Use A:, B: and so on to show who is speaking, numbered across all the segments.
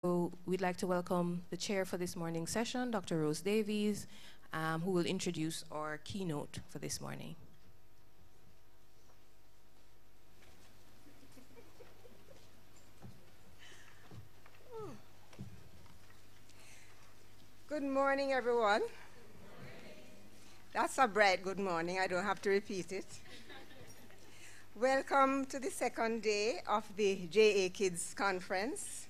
A: So we'd like to welcome the chair for this morning's session, Dr. Rose Davies, who will introduce our keynote for this morning.
B: Good morning, everyone. That's a bright good morning. I don't have to repeat it. Welcome to the second day of the JA Kids Conference.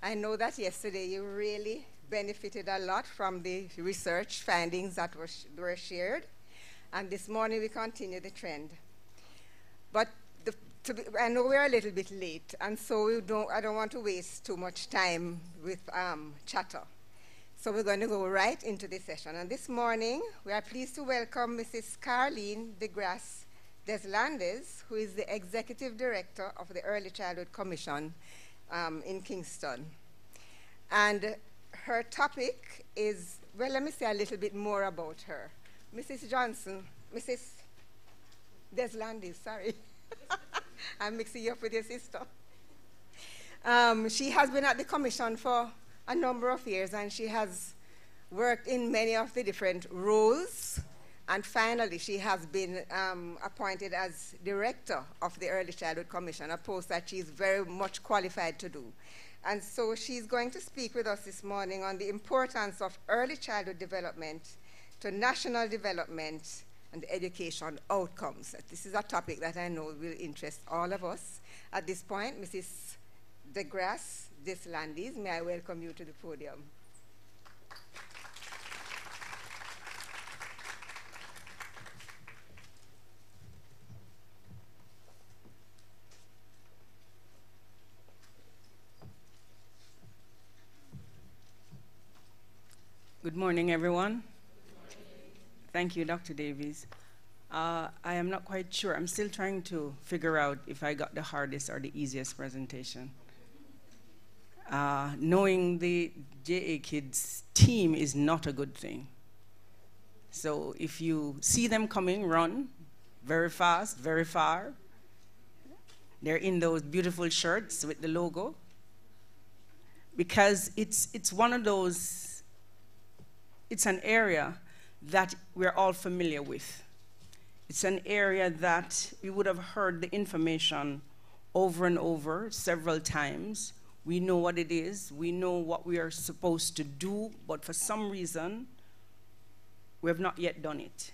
B: I know that yesterday you really benefited a lot from the research findings that were shared. And this morning we continue the trend. But I know we're a little bit late, and so I don't want to waste too much time with chatter. So we're going to go right into the session. And this morning, we are pleased to welcome Mrs. Karlene Degrasse-Delandes, who is the Executive Director of the Early Childhood Commission in Kingston. And her topic is, well, let me say a little bit more about her. Mrs. Delandes, sorry. I'm mixing you up with your sister. She has been at the Commission for a number of years, and she has worked in many of the different roles, and finally she has been appointed as Director of the Early Childhood Commission, a post that she's very much qualified to do. And so she's going to speak with us this morning on the importance of early childhood development to national development and education outcomes. This is a topic that I know will interest all of us. At this point, Mrs. Degrasse-Delandes, may I welcome you to the podium.
C: Good morning, everyone. Thank you, Dr. Davies. I am not quite sure. I'm still trying to figure out if I got the hardest or the easiest presentation. Knowing the JA Kids team is not a good thing. So if you see them coming, run very fast, very far. They're in those beautiful shirts with the logo. Because it's one of those, it's an area that we're all familiar with. It's an area that we would have heard the information over and over several times. We know what it is, we know what we are supposed to do, but for some reason, we have not yet done it.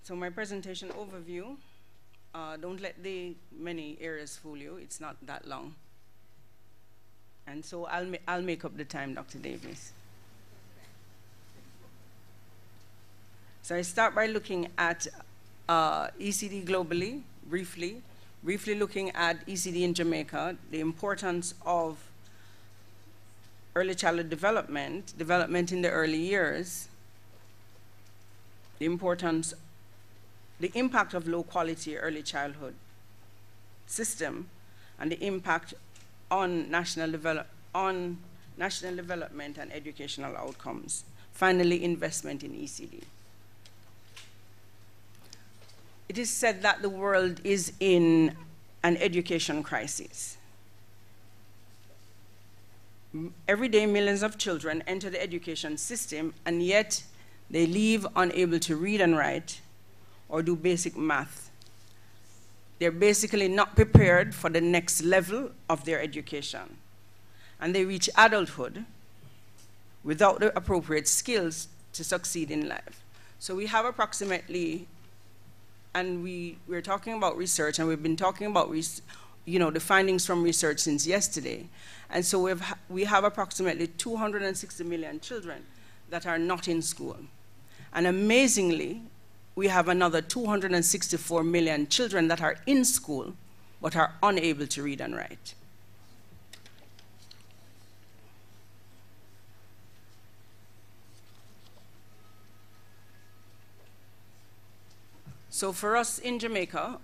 C: So my presentation overview, don't let the many areas fool you. It's not that long. And so I'll make up the time, Dr. Davies. So I start by looking at ECD globally, briefly looking at ECD in Jamaica, the importance of early childhood development in the early years, the impact of low-quality early childhood system, and the impact on national development and educational outcomes. Finally, investment in ECD. It is said that the world is in an education crisis. Every day, millions of children enter the education system, and yet they leave unable to read and write or do basic math. They're basically not prepared for the next level of their education. And they reach adulthood without the appropriate skills to succeed in life. So we have approximately, and we're talking about research, and we've been talking about the findings from research since yesterday. And so we have approximately 260 million children that are not in school. And amazingly, we have another 264 million children that are in school but are unable to read and write. So for us in Jamaica,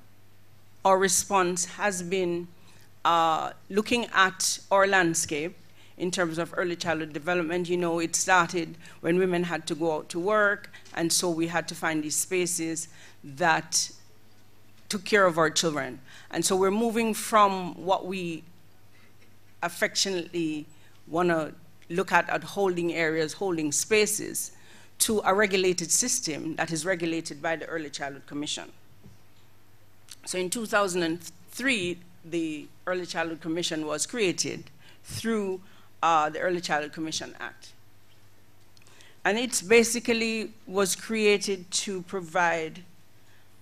C: our response has been looking at our landscape in terms of early childhood development. You know, it started when women had to go out to work, and so we had to find these spaces that took care of our children. And so we're moving from what we affectionately want to look at holding areas, holding spaces, to a regulated system that is regulated by the Early Childhood Commission. So in 2003, the Early Childhood Commission was created through the Early Childhood Commission Act. And it basically was created to provide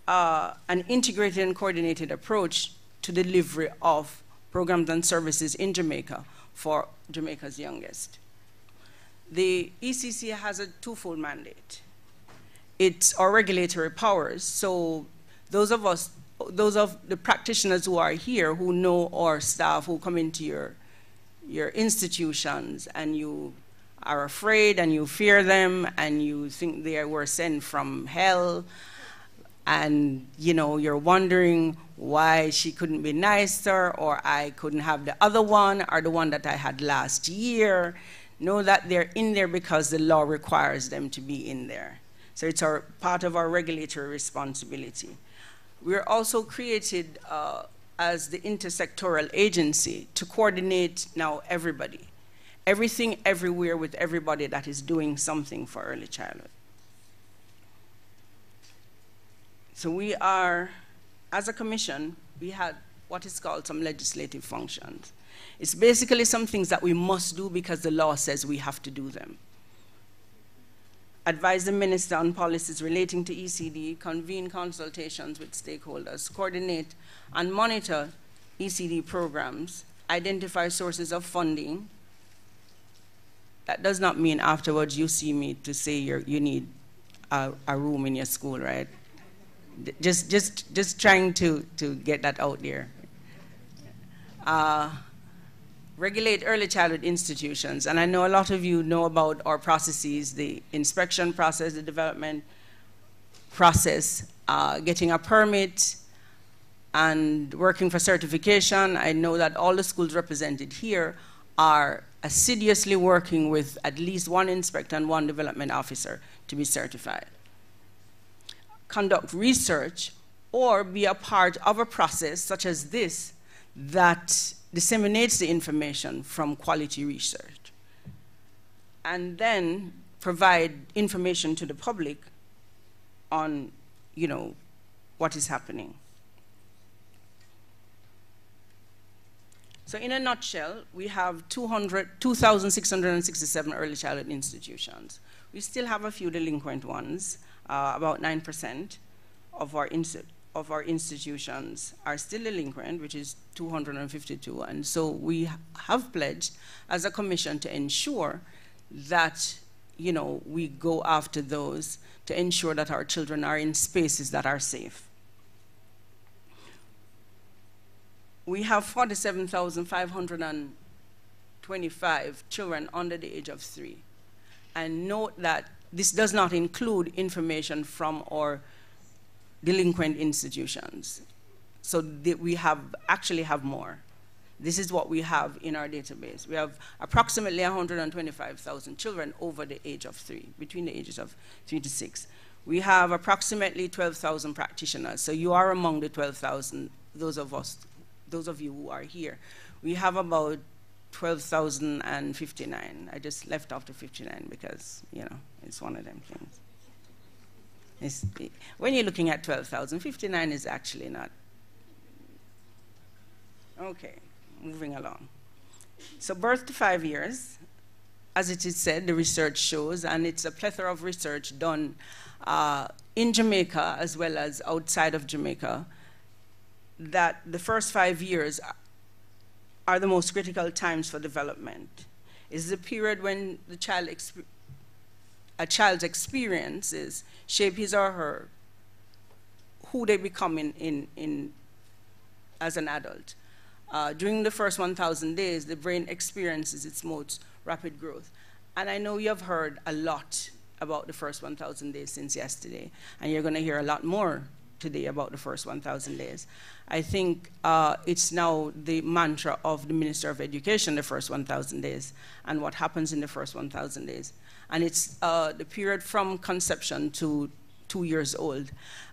C: an integrated and coordinated approach to delivery of programs and services in Jamaica for Jamaica's youngest. The ECC has a twofold mandate. It's our regulatory powers, so those of the practitioners who are here, who know our staff, who come into your institutions, and you are afraid and you fear them and you think they were sent from hell, and you know, you're wondering why she couldn't be nicer, or I couldn't have the other one, or the one that I had last year. Know that they're in there because the law requires them to be in there. So it's part of our regulatory responsibility. We're also created as the intersectoral agency to coordinate now everybody. Everything, everywhere, with everybody that is doing something for early childhood. So we are, as a commission, we had what is called some legislative functions. It's basically some things that we must do because the law says we have to do them. Advise the minister on policies relating to ECD, convene consultations with stakeholders, coordinate and monitor ECD programs, identify sources of funding. That does not mean afterwards you see me to say you need a room in your school, right? Just trying to get that out there. Regulate early childhood institutions, and I know a lot of you know about our processes, the inspection process, the development process, getting a permit, and working for certification. I know that all the schools represented here are assiduously working with at least one inspector and one development officer to be certified. Conduct research or be a part of a process such as this that disseminates the information from quality research, and then provide information to the public on, you know, what is happening. So in a nutshell, we have 2,667 early childhood institutions. We still have a few delinquent ones. About 9% of our institutions are still delinquent, which is 252. And so we have pledged as a commission to ensure that, you know, we go after those to ensure that our children are in spaces that are safe. We have 47,525 children under the age of 3. And note that this does not include information from our delinquent institutions. So we actually have more. This is what we have in our database. We have approximately 125,000 children over the age of 3, between the ages of 3 to 6. We have approximately 12,000 practitioners. So you are among the 12,000, those of you who are here. We have about 12,059. I just left off the 59 because, you know, it's one of them things. When you're looking at 12,000, 59 is actually not. Okay, moving along. So birth to 5 years, as it is said, the research shows, and it's a plethora of research done in Jamaica as well as outside of Jamaica, that the first 5 years are the most critical times for development. It's the period when the a child's experiences shape his or her, who they become as an adult. During the first 1,000 days, the brain experiences its most rapid growth. And I know you have heard a lot about the first 1,000 days since yesterday, and you're going to hear a lot more today about the first 1,000 days. I think it's now the mantra of the Minister of Education, the first 1,000 days, and what happens in the first 1,000 days. And it's the period from conception to 2 years old.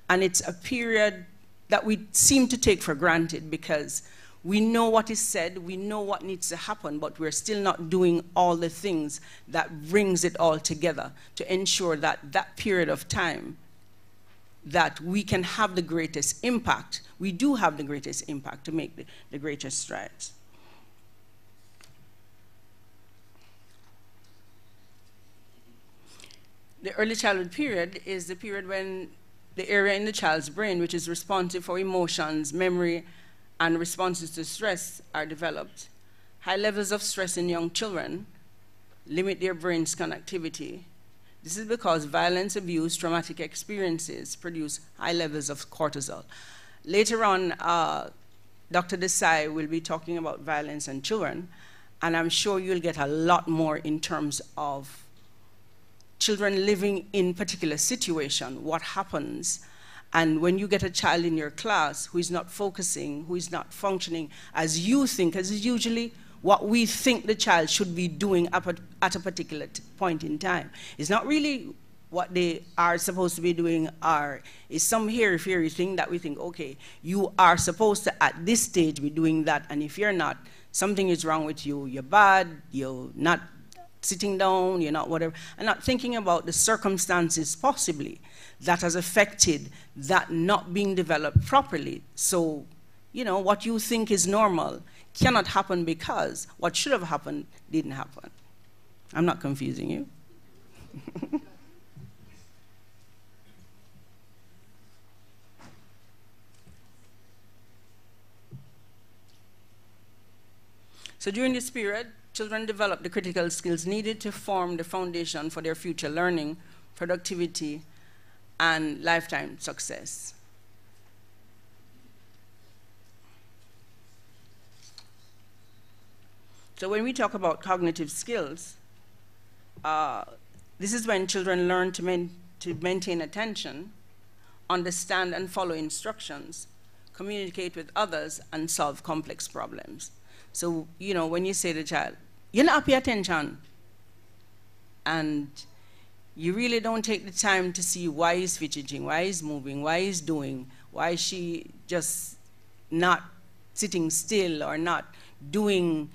C: And it's a period that we seem to take for granted because we know what is said, we know what needs to happen, but we're still not doing all the things that brings it all together to ensure that that period of time that we can have the greatest impact, we do have the greatest impact to make the greatest strides. The early childhood period is the period when the area in the child's brain which is responsive for emotions, memory, and responses to stress are developed. High levels of stress in young children limit their brain's connectivity. This is because violence, abuse, traumatic experiences produce high levels of cortisol. Later on, Dr. Desai will be talking about violence and children, and I'm sure you'll get a lot more in terms of children living in particular situation, what happens, and when you get a child in your class who is not focusing, who is not functioning as you think, as is usually what we think the child should be doing at a particular point in time. It's not really what they are supposed to be doing, is some hairy thing that we think, okay, you are supposed to at this stage be doing that, and if you're not, something is wrong with you, you're bad, you're not sitting down, you're not whatever, and not thinking about the circumstances possibly that has affected that not being developed properly. So, you know, what you think is normal cannot happen because what should have happened didn't happen. I'm not confusing you. So during this period, children develop the critical skills needed to form the foundation for their future learning, productivity, and lifetime success. So when we talk about cognitive skills, this is when children learn to maintain attention, understand and follow instructions, communicate with others, and solve complex problems. So, you know, when you say to the child, you're not paying attention, and you really don't take the time to see why he's fidgeting, why he's moving, why he's doing, why is she just not sitting still or not doing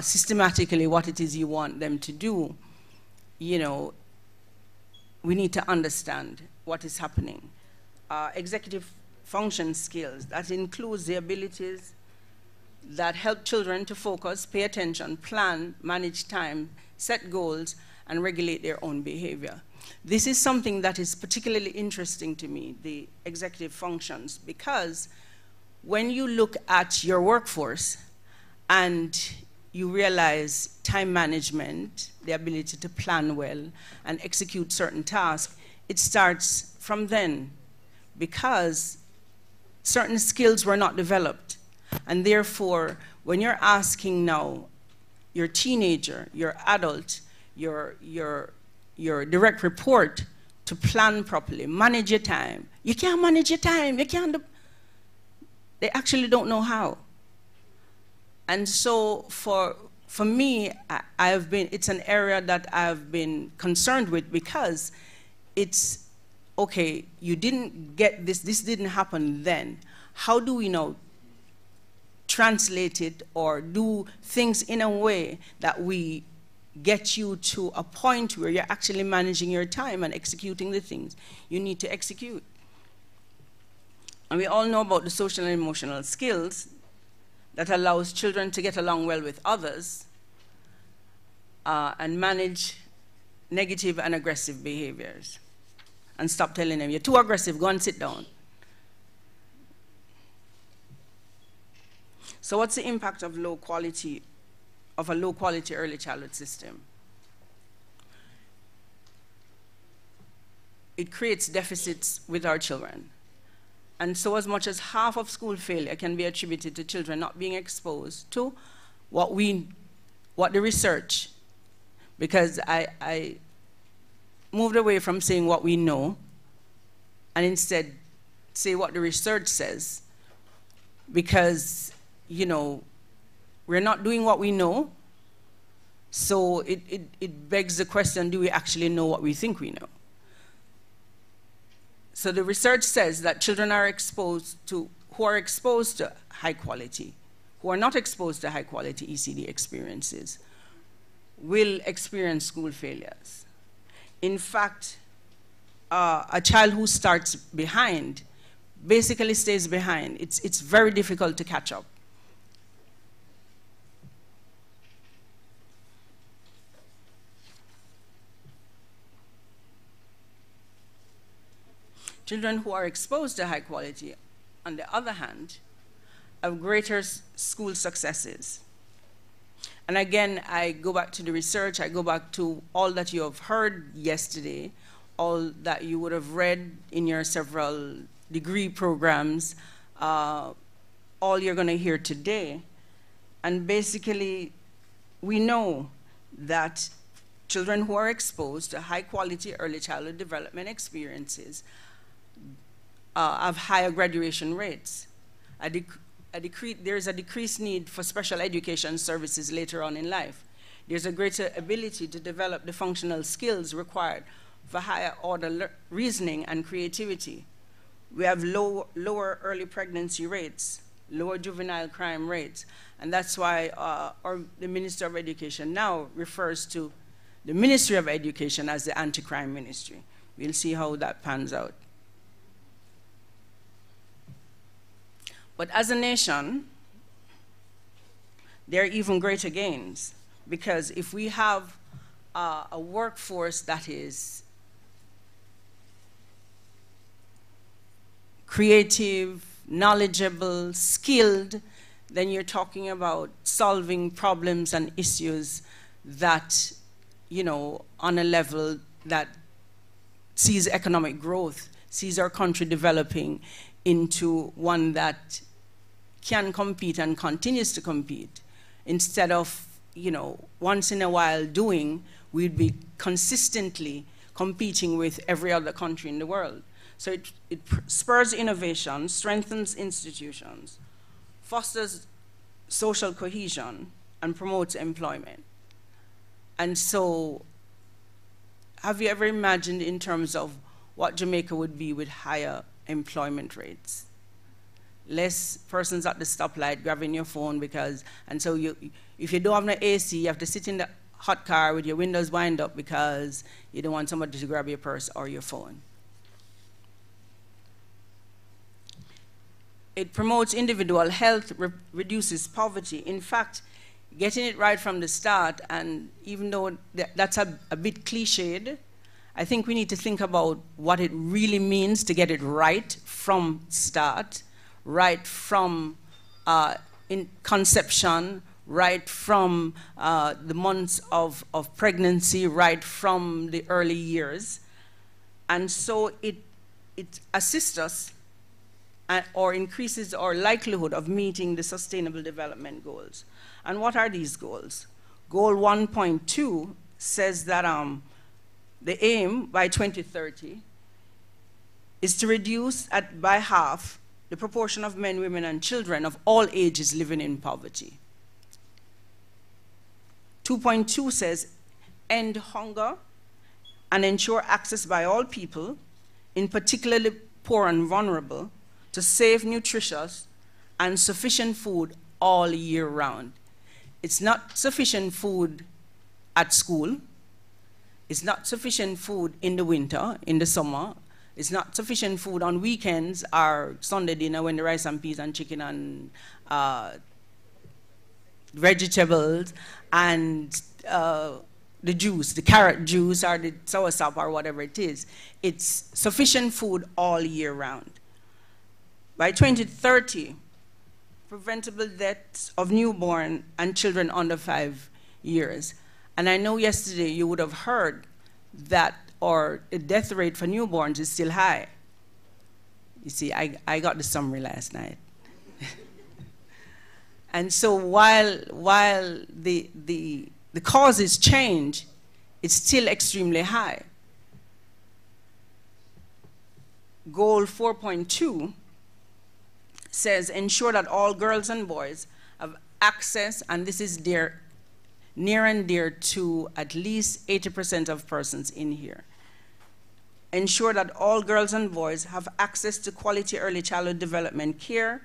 C: systematically what it is you want them to do, you know, we need to understand what is happening. Executive function skills, that includes the abilities that help children to focus, pay attention, plan, manage time, set goals, and regulate their own behavior. This is something that is particularly interesting to me, the executive functions, because when you look at your workforce and you realize time management, the ability to plan well and execute certain tasks, it starts from then, because certain skills were not developed. And therefore, when you're asking now your teenager, your adult, your direct report to plan properly, manage your time, you can't manage your time, you can't they actually don't know how. And so for me, it's an area that I've been concerned with, because it's, okay, you didn't get this didn't happen then. How do we know translate it or do things in a way that we get you to a point where you're actually managing your time and executing the things you need to execute? And we all know about the social and emotional skills that allows children to get along well with others and manage negative and aggressive behaviors. And stop telling them, you're too aggressive, go and sit down. So what's the impact of a low quality early childhood system? It creates deficits with our children. And so as much as half of school failure can be attributed to children not being exposed to what the research, because I moved away from saying what we know and instead say what the research says, because, you know, we're not doing what we know, so it begs the question, do we actually know what we think we know? So the research says that children who are exposed to high quality, who are not exposed to high quality ECD experiences, will experience school failures. In fact, a child who starts behind basically stays behind. It's very difficult to catch up. Children who are exposed to high quality, on the other hand, have greater school successes. And again, I go back to the research, I go back to all that you have heard yesterday, all that you would have read in your several degree programs, all you're going to hear today. And basically, we know that children who are exposed to high quality early childhood development experiences have higher graduation rates. There's a decreased need for special education services later on in life. There's a greater ability to develop the functional skills required for higher order reasoning and creativity. We have lower early pregnancy rates, lower juvenile crime rates, and that's why the Minister of Education now refers to the Ministry of Education as the anti-crime ministry. We'll see how that pans out. But as a nation, there are even greater gains, because if we have a workforce that is creative, knowledgeable, skilled, then you're talking about solving problems and issues that, you know, on a level that sees economic growth, sees our country developing into one that can compete and continues to compete. Instead of, you know, once in a while doing, we'd be consistently competing with every other country in the world. So it spurs innovation, strengthens institutions, fosters social cohesion, and promotes employment. And so, have you ever imagined in terms of what Jamaica would be with higher employment rates? Less persons at the stoplight grabbing your phone because, and so if you don't have no AC, you have to sit in the hot car with your windows wind up because you don't want somebody to grab your purse or your phone. It promotes individual health, reduces poverty. In fact, getting it right from the start, and even though that's a bit cliched, I think we need to think about what it really means to get it right from start, right from in conception, right from the months of pregnancy, right from the early years. And so it assists us or increases our likelihood of meeting the Sustainable Development Goals. And what are these goals? Goal 1.2 says that the aim by 2030 is to reduce by half the proportion of men, women, and children of all ages living in poverty. 2.2 says end hunger and ensure access by all people, in particularly poor and vulnerable, to safe, nutritious, and sufficient food all year round. It's not sufficient food at school. It's not sufficient food in the winter, in the summer. It's not sufficient food on weekends or Sunday dinner when the rice and peas and chicken and vegetables and the juice, the carrot juice or the soursop or whatever it is. It's sufficient food all year round. By 2030, preventable deaths of newborn and children under 5 years. And I know yesterday you would have heard that the death rate for newborns is still high. You see, I got the summary last night. And so while the causes change, it's still extremely high. goal 4.2 says, ensure that all girls and boys have access, and this is near and dear to at least 80% of persons in here. Ensure that all girls and boys have access to quality early childhood development care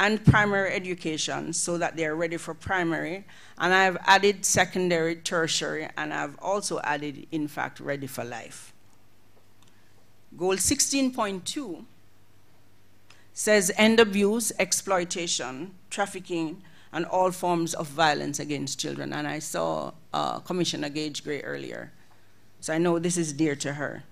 C: and primary education so that they are ready for primary. And I've added secondary, tertiary, and I've also added, in fact, ready for life. Goal 16.2 says end abuse, exploitation, trafficking, and all forms of violence against children. And I saw Commissioner Gage-Gray earlier, so I know this is dear to her.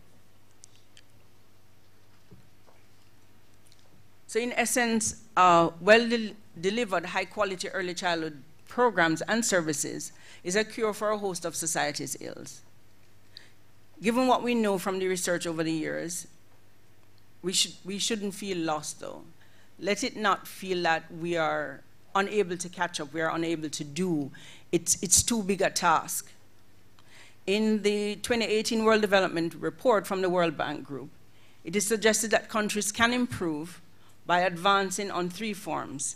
C: So in essence, well-delivered high-quality early childhood programs and services is a cure for a host of society's ills. Given what we know from the research over the years, we shouldn't feel lost, though. Let it not feel that we are unable to catch up, we are unable to do. It's too big a task. In the 2018 World Development Report from the World Bank Group, it is suggested that countries can improve by advancing on 3 forms.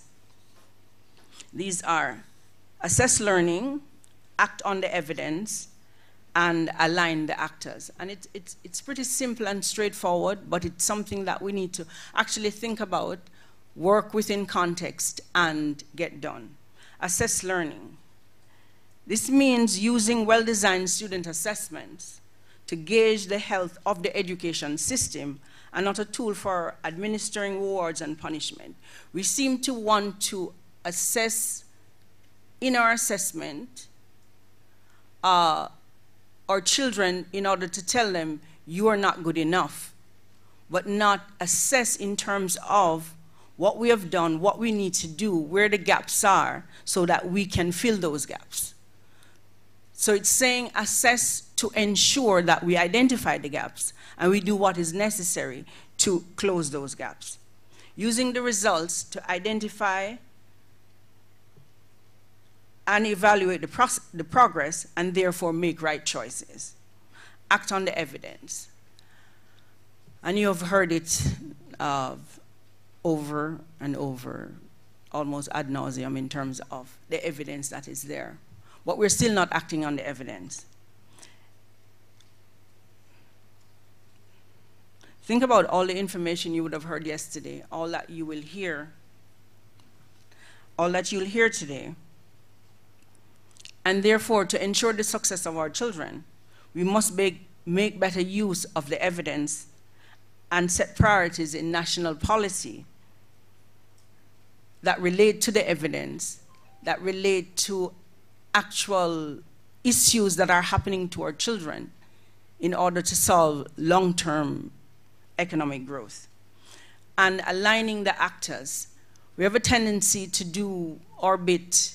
C: These are assess learning, act on the evidence, and align the actors. And it's pretty simple and straightforward, but it's something that we need to actually think about, work within context, and get done. Assess learning. This means using well-designed student assessments to gauge the health of the education system and not a tool for administering rewards and punishment. We seem to want to assess, in our assessment, our children in order to tell them, you are not good enough, but not assess in terms of what we have done, what we need to do, where the gaps are, so that we can fill those gaps. So it's saying assess to ensure that we identify the gaps and we do what is necessary to close those gaps. Using the results to identify and evaluate the progress and therefore make right choices. Act on the evidence. And you have heard it over and over, almost ad nauseum in terms of the evidence that is there. But we're still not acting on the evidence. Think about all the information you would have heard yesterday, all that you will hear, all that you'll hear today. And therefore, to ensure the success of our children, we must make better use of the evidence and set priorities in national policy that relate to the evidence, that relate to actual issues that are happening to our children in order to solve long-term economic growth. And aligning the actors. We have a tendency to do our bit,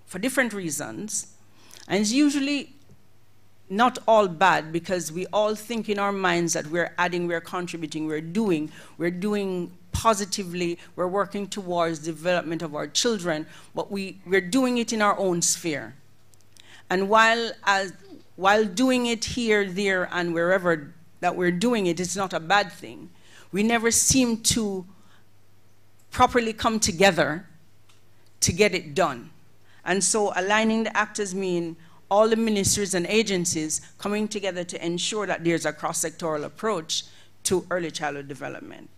C: for different reasons. And it's usually not all bad because we all think in our minds that we're adding, we're contributing, we're doing positively, we're working towards the development of our children, but we're doing it in our own sphere. And while doing it here, there, and wherever that we're doing it, it's not a bad thing, we never seem to properly come together to get it done. And so aligning the actors mean all the ministries and agencies coming together to ensure that there's a cross-sectoral approach to early childhood development.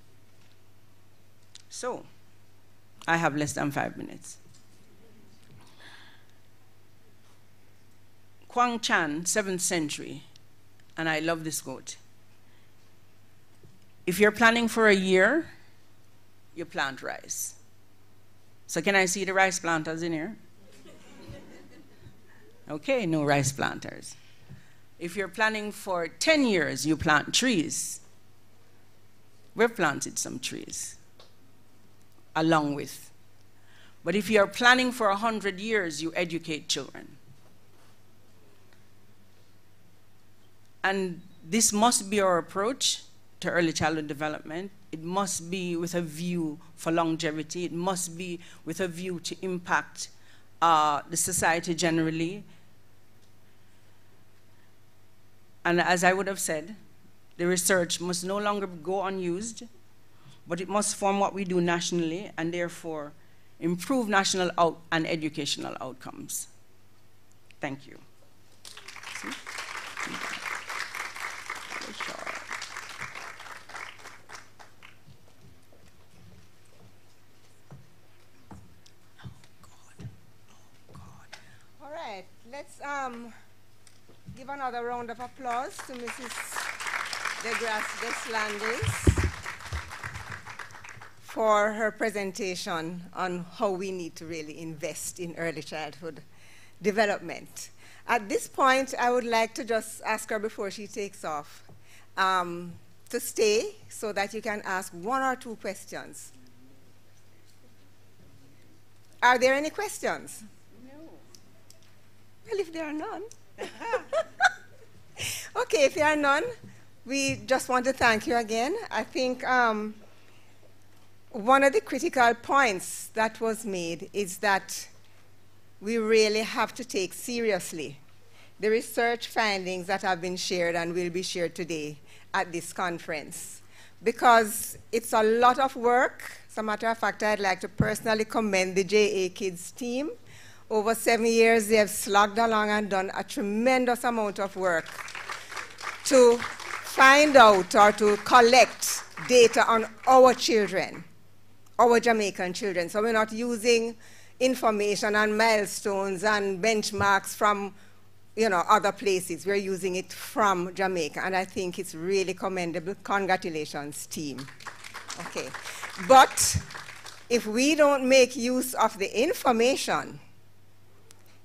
C: So, I have less than 5 minutes. Kwang Chan, 7th century, and I love this quote. If you're planning for a year, you plant rice. So can I see the rice planters in here? Okay, no rice planters. If you're planning for 10 years, you plant trees. We've planted some trees along with. But if you're planning for 100 years, you educate children. And this must be our approach to early childhood development. It must be with a view for longevity. It must be with a view to impact the society generally. And as I would have said, the research must no longer go unused, but it must form what we do nationally and therefore improve national and educational outcomes. Thank you.
B: All right, let's give another round of applause to Mrs. Degrasse-Delandes for her presentation on how we need to really invest in early childhood development. At this point, I would like to just ask her before she takes off to stay so that you can ask one or two questions. Are there any questions?
C: No.
B: Well, if there are none. Okay, if there are none, we just want to thank you again. I think one of the critical points that was made is that we really have to take seriously the research findings that have been shared and will be shared today at this conference, because it's a lot of work. As a matter of fact, I'd like to personally commend the JA Kids team. Over 7 years, they have slogged along and done a tremendous amount of work to find out or to collect data on our children, our Jamaican children. So we're not using information and milestones and benchmarks from other places. We're using it from Jamaica, and I think it's really commendable. Congratulations, team. Okay. But if we don't make use of the information,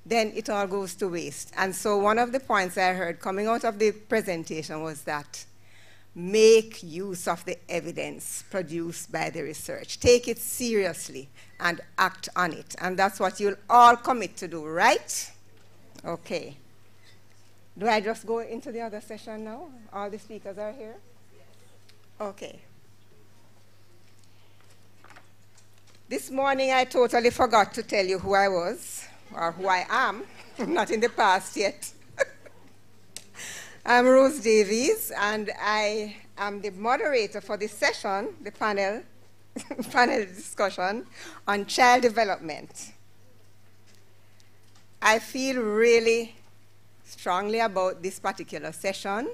B: then it all goes to waste. And so one of the points I heard coming out of the presentation was that make use of the evidence produced by the research. Take it seriously and act on it. And that's what you'll all commit to do, right? Okay. Do I just go into the other session now? All the speakers are here? Okay. This morning I totally forgot to tell you who I was, or who I am, not in the past yet. I'm Rose Davies, and I am the moderator for this session, the panel discussion on child development. I feel really strongly about this particular session.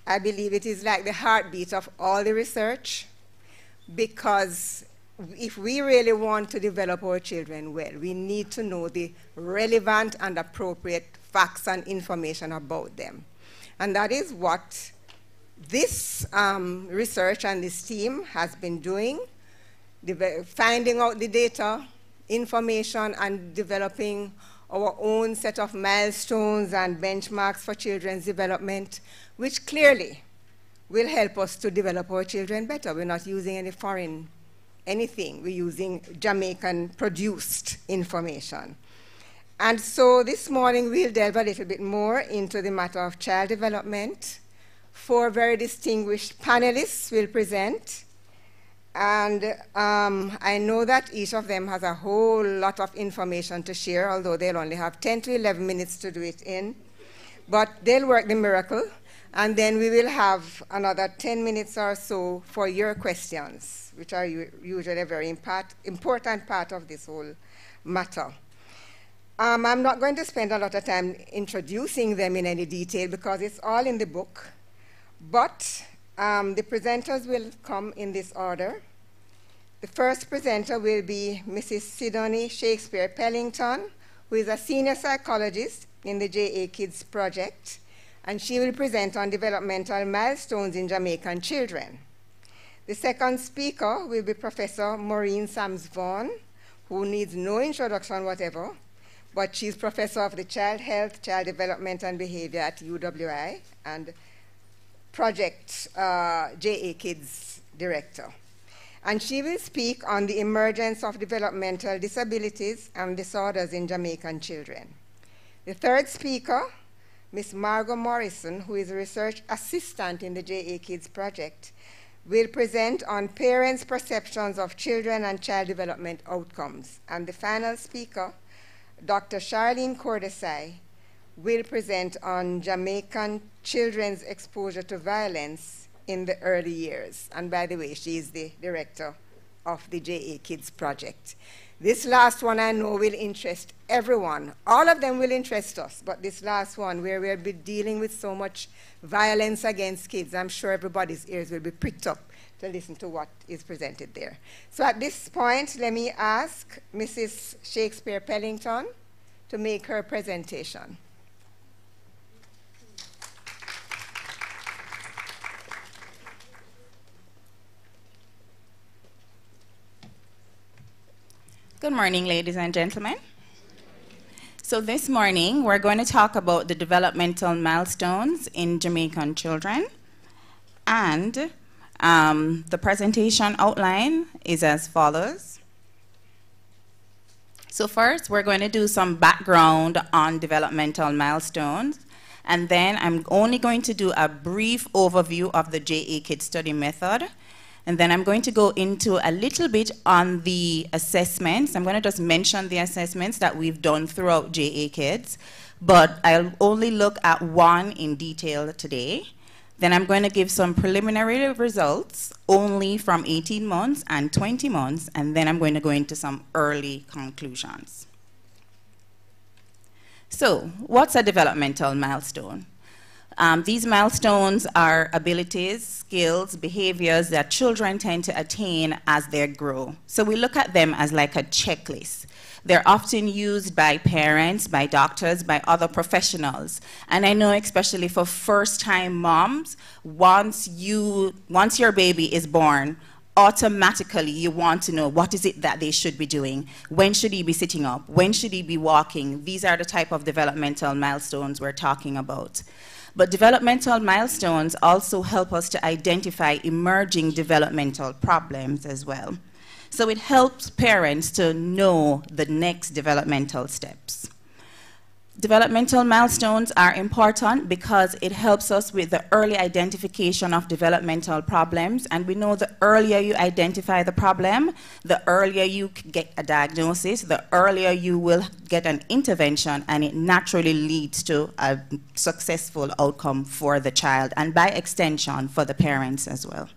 B: I believe it is like the heartbeat of all the research, because if we really want to develop our children well, we need to know the relevant and appropriate facts and information about them. And that is what this research and this team has been doing, finding out the data, information, and developing our own set of milestones and benchmarks for children's development, which clearly will help us to develop our children better. We're not using any foreign anything. We're using Jamaican-produced information. And so this morning we'll delve a little bit more into the matter of child development. 4 very distinguished panelists will present. And I know that each of them has a whole lot of information to share, although they'll only have 10 to 11 minutes to do it in. But they'll work the miracle. And then we will have another 10 minutes or so for your questions, which are usually a very important part of this whole matter. I'm not going to spend a lot of time introducing them in any detail because it's all in the book. But the presenters will come in this order. The first presenter will be Mrs. Sydonnie Shakespeare-Pellington, who is a senior psychologist in the JA Kids project, and she will present on developmental milestones in Jamaican children. The second speaker will be Professor Maureen Samms-Vaughan, who needs no introduction whatever, but she's professor of the Child Health, Child Development and Behaviour at UWI, and project JA Kids director. And she will speak on the emergence of developmental disabilities and disorders in Jamaican children. The third speaker, Ms. Margo Morrison, who is a research assistant in the JA Kids project, will present on parents' perceptions of children and child development outcomes. And the final speaker, Dr. Karlene, will present on Jamaican children's exposure to violence in the early years. And by the way, she is the director of the JA Kids Project. This last one I know will interest everyone. All of them will interest us, but this last one, where we'll be dealing with so much violence against kids, I'm sure everybody's ears will be pricked up to listen to what is presented there. So at this point, let me ask Mrs. Shakespeare-Pellington to make her presentation.
D: Good morning, ladies and gentlemen. So this morning, we're going to talk about the developmental milestones in Jamaican children. And the presentation outline is as follows. So first, we're going to do some background on developmental milestones. And then I'm only going to do a brief overview of the JA Kids Study Method. And then I'm going to go into a little bit on the assessments. I'm going to just mention the assessments that we've done throughout JA Kids, but I'll only look at one in detail today. Then I'm going to give some preliminary results only from 18 months and 20 months, and then I'm going to go into some early conclusions. So, what's a developmental milestone? These milestones are abilities, skills, behaviors that children tend to attain as they grow. So we look at them as like a checklist. They're often used by parents, by doctors, by other professionals. And I know especially for first-time moms, once your baby is born, automatically you want to know what is it that they should be doing. When should he be sitting up? When should he be walking? These are the type of developmental milestones we're talking about. But developmental milestones also help us to identify emerging developmental problems as well. So it helps parents to know the next developmental steps. Developmental milestones are important because it helps us with the early identification of developmental problems, and we know the earlier you identify the problem, the earlier you get a diagnosis, the earlier you will get an intervention, and it naturally leads to a successful outcome for the child, and by extension for the parents as well.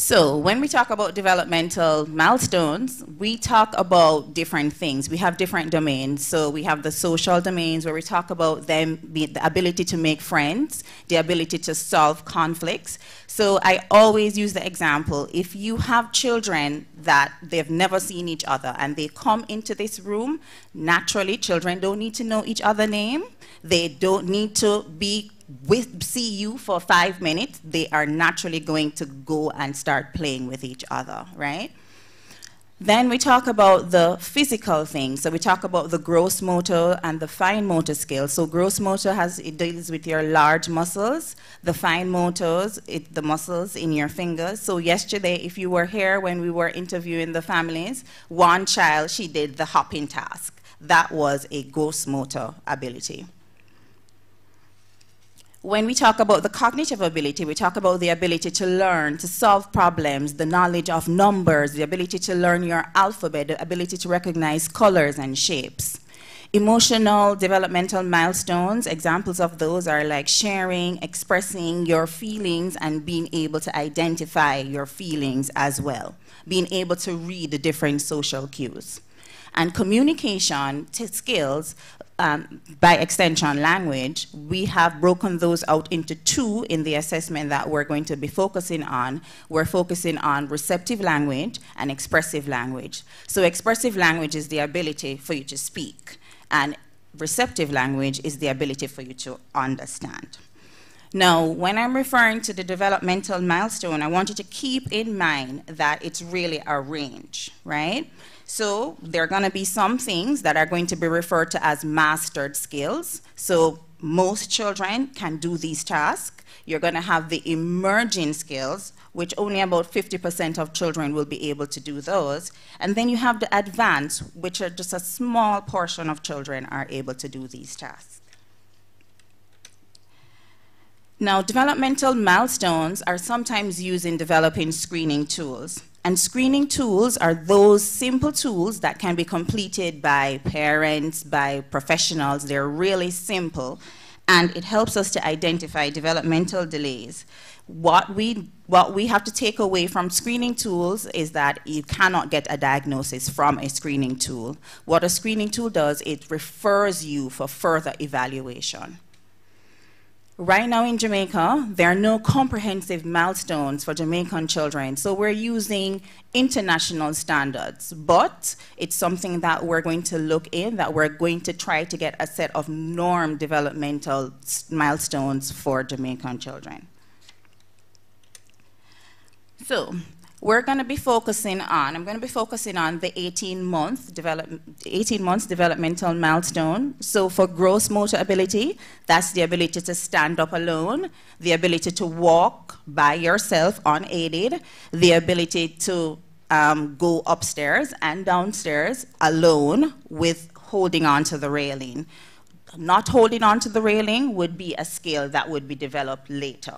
D: So when we talk about developmental milestones, we talk about different things. We have different domains. So we have the social domains where we talk about them being the ability to make friends, the ability to solve conflicts. So I always use the example, if you have children that they've never seen each other and they come into this room, naturally children don't need to know each other's name. They don't need to see you for 5 minutes. They are naturally going to go and start playing with each other, right? Then we talk about the physical things. So we talk about the gross motor and the fine motor skills. So gross motor it deals with your large muscles. The fine motors, the muscles in your fingers. So yesterday, if you were here when we were interviewing the families, one child, she did the hopping task. That was a gross motor ability. When we talk about the cognitive ability, we talk about the ability to learn, to solve problems, the knowledge of numbers, the ability to learn your alphabet, the ability to recognize colors and shapes. Emotional developmental milestones, examples of those are like sharing, expressing your feelings, and being able to identify your feelings as well. Being able to read the different social cues. And communication skills, by extension language, we have broken those out into 2 in the assessment that we're going to be focusing on. We're focusing on receptive language and expressive language. So expressive language is the ability for you to speak, and receptive language is the ability for you to understand. Now, when I'm referring to the developmental milestone, I want you to keep in mind that it's really a range, right? So there are going to be some things that are going to be referred to as mastered skills. So most children can do these tasks. You're going to have the emerging skills, which only about 50% of children will be able to do those. And then you have the advanced, which are just a small portion of children are able to do these tasks. Now, developmental milestones are sometimes used in developing screening tools. And screening tools are those simple tools that can be completed by parents, by professionals. They're really simple, and it helps us to identify developmental delays. What we have to take away from screening tools is that you cannot get a diagnosis from a screening tool. What a screening tool does, it refers you for further evaluation. Right now in Jamaica, there are no comprehensive milestones for Jamaican children, so we're using international standards, but it's something that we're going to look in, that we're going to try to get a set of norm developmental milestones for Jamaican children. So, we're going to be focusing on, I'm going to be focusing on the 18 months developmental milestone. So for gross motor ability, that's the ability to stand up alone, the ability to walk by yourself unaided, the ability to go upstairs and downstairs alone with holding on to the railing. Not holding on to the railing would be a skill that would be developed later.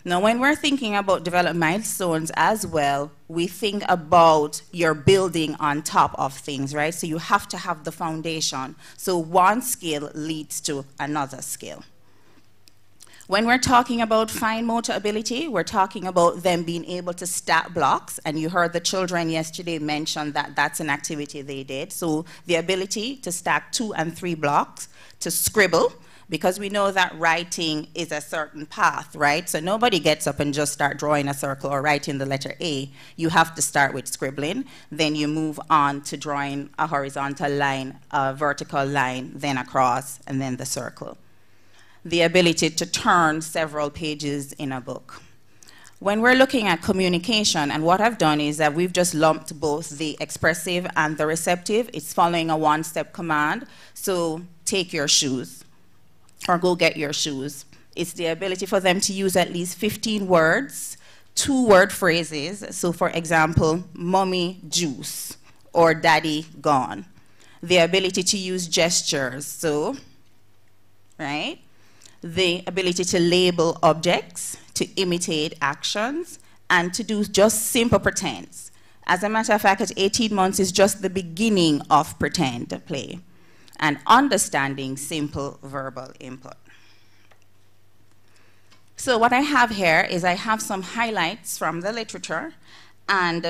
D: Now, when we're thinking about development milestones as well, we think about your building on top of things, right? So you have to have the foundation. So one skill leads to another skill. When we're talking about fine motor ability, we're talking about them being able to stack blocks, and you heard the children yesterday mention that that's an activity they did. So the ability to stack 2 and 3 blocks, to scribble, because we know that writing is a certain path, right? So nobody gets up and just start drawing a circle or writing the letter A. You have to start with scribbling, then you move on to drawing a horizontal line, a vertical line, then across, and then the circle. The ability to turn several pages in a book. When we're looking at communication, and what I've done is that we've just lumped both the expressive and the receptive. It's following a one-step command. So take your shoes, or go get your shoes. It's the ability for them to use at least 15 words, 2-word phrases. So for example, mommy juice, or daddy gone. The ability to use gestures, so, right? The ability to label objects, to imitate actions, and to do just simple pretends. As a matter of fact, at 18 months is just the beginning of pretend play, and understanding simple verbal input. So what I have here is I have some highlights from the literature, and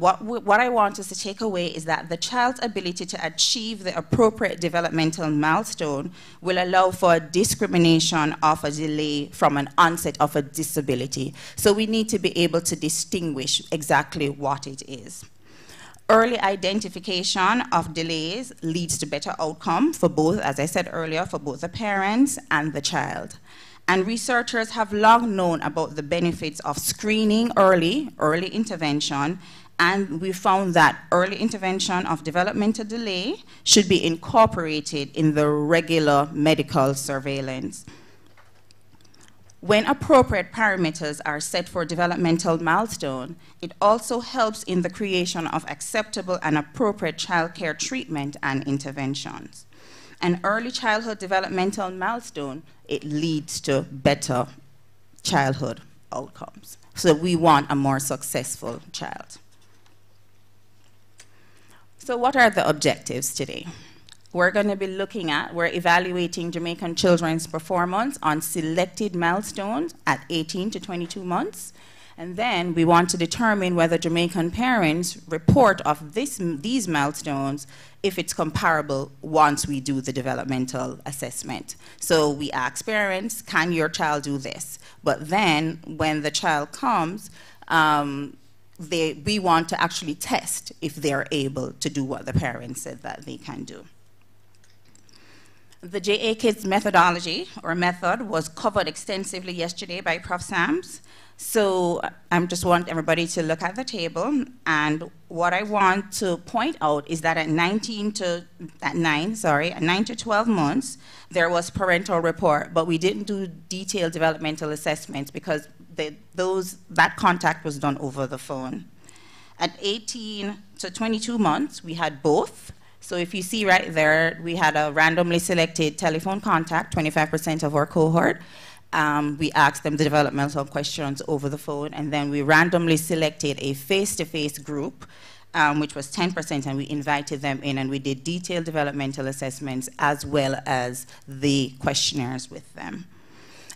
D: what I want us to take away is that the child's ability to achieve the appropriate developmental milestone will allow for discrimination of a delay from an onset of a disability. So we need to be able to distinguish exactly what it is. Early identification of delays leads to better outcome for both, as I said earlier, for both the parents and the child. And researchers have long known about the benefits of screening early intervention, and we found that early intervention of developmental delay should be incorporated in the regular medical surveillance. When appropriate parameters are set for developmental milestone, it also helps in the creation of acceptable and appropriate child care treatment and interventions. An early childhood developmental milestone, it leads to better childhood outcomes. So we want a more successful child. So what are the objectives today? We're going to be we're evaluating Jamaican children's performance on selected milestones at 18 to 22 months. And then we want to determine whether Jamaican parents report of these milestones if it's comparable once we do the developmental assessment. So we ask parents, can your child do this? But then when the child comes, we want to actually test if they're able to do what the parents said that they can do. The JA Kids methodology or method was covered extensively yesterday by Prof. Samms. So I just want everybody to look at the table, and what I want to point out is that at 9 to 12 months, there was parental report, but we didn't do detailed developmental assessments because that contact was done over the phone. At 18 to 22 months, we had both. So if you see right there, we had a randomly selected telephone contact, 25% of our cohort, we asked them the developmental questions over the phone, and then we randomly selected a face-to-face group, which was 10%, and we invited them in, and we did detailed developmental assessments as well as the questionnaires with them.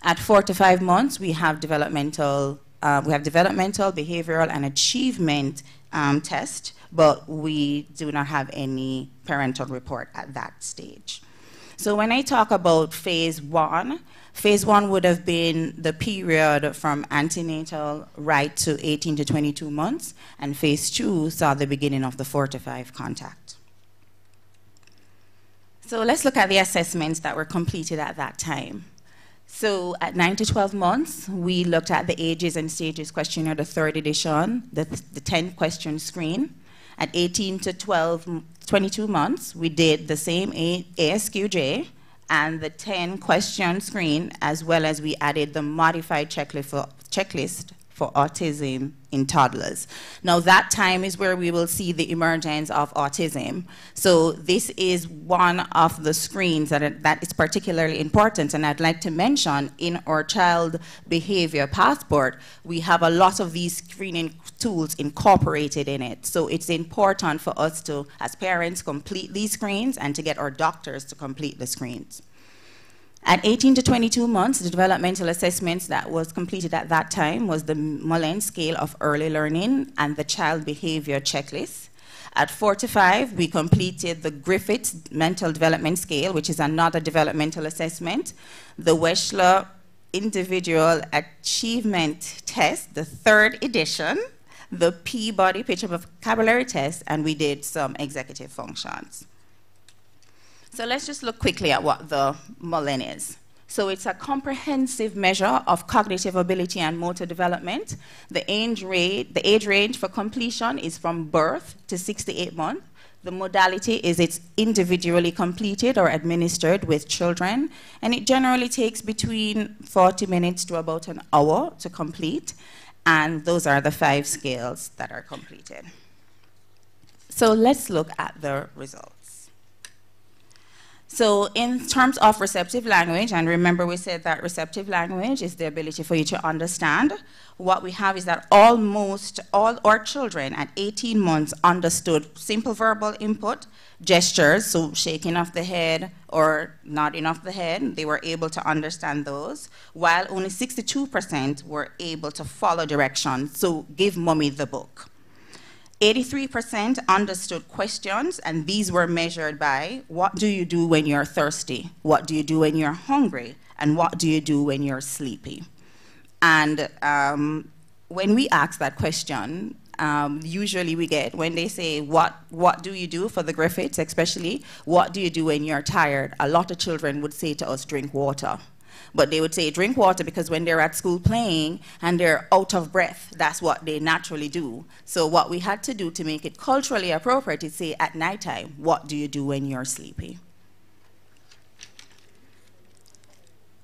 D: At 4 to 5 months, we have developmental, behavioral, and achievement test, but we do not have any parental report at that stage. So when I talk about phase 1 would have been the period from antenatal right to 18 to 22 months, and phase 2 saw the beginning of the 4 to 5 contact. So let's look at the assessments that were completed at that time. So at 9 to 12 months, we looked at the ages and stages questionnaire, the 3rd edition, the 10-question screen. At 18 to 22 months, we did the same ASQJ and the 10-question screen, as well as we added the modified checklist for autism in toddlers. Now that time is where we will see the emergence of autism. So this is one of the screens that is particularly important, and I'd like to mention in our child behavior passport, we have a lot of these screening tools incorporated in it. So it's important for us to, as parents, complete these screens and to get our doctors to complete the screens. At 18 to 22 months, the developmental assessments that was completed at that time was the Mullen scale of early learning and the child behavior checklist. At 4 to 5, we completed the Griffiths mental development scale, which is another developmental assessment, the Weschler individual achievement test, the 3rd edition, the Peabody picture vocabulary test, and we did some executive functions. So let's just look quickly at what the Mullen is. So it's a comprehensive measure of cognitive ability and motor development. The age range for completion is from birth to 6 to 8 months. The modality is it's individually completed or administered with children, and it generally takes between 40 minutes to about an hour to complete, and those are the 5 scales that are completed. So let's look at the results. So in terms of receptive language, and remember we said that receptive language is the ability for you to understand, what we have is that almost all our children at 18 months understood simple verbal input, gestures, so shaking of the head or nodding of the head, they were able to understand those, while only 62% were able to follow directions, so give mommy the book. 83% understood questions, and these were measured by what do you do when you're thirsty, what do you do when you're hungry, and what do you do when you're sleepy. And when we ask that question, usually we get, when they say, what do you do for the Griffiths especially, what do you do when you're tired, a lot of children would say to us, drink water. But they would say drink water because when they're at school playing and they're out of breath, that's what they naturally do. So what we had to do to make it culturally appropriate is say at nighttime, what do you do when you're sleepy?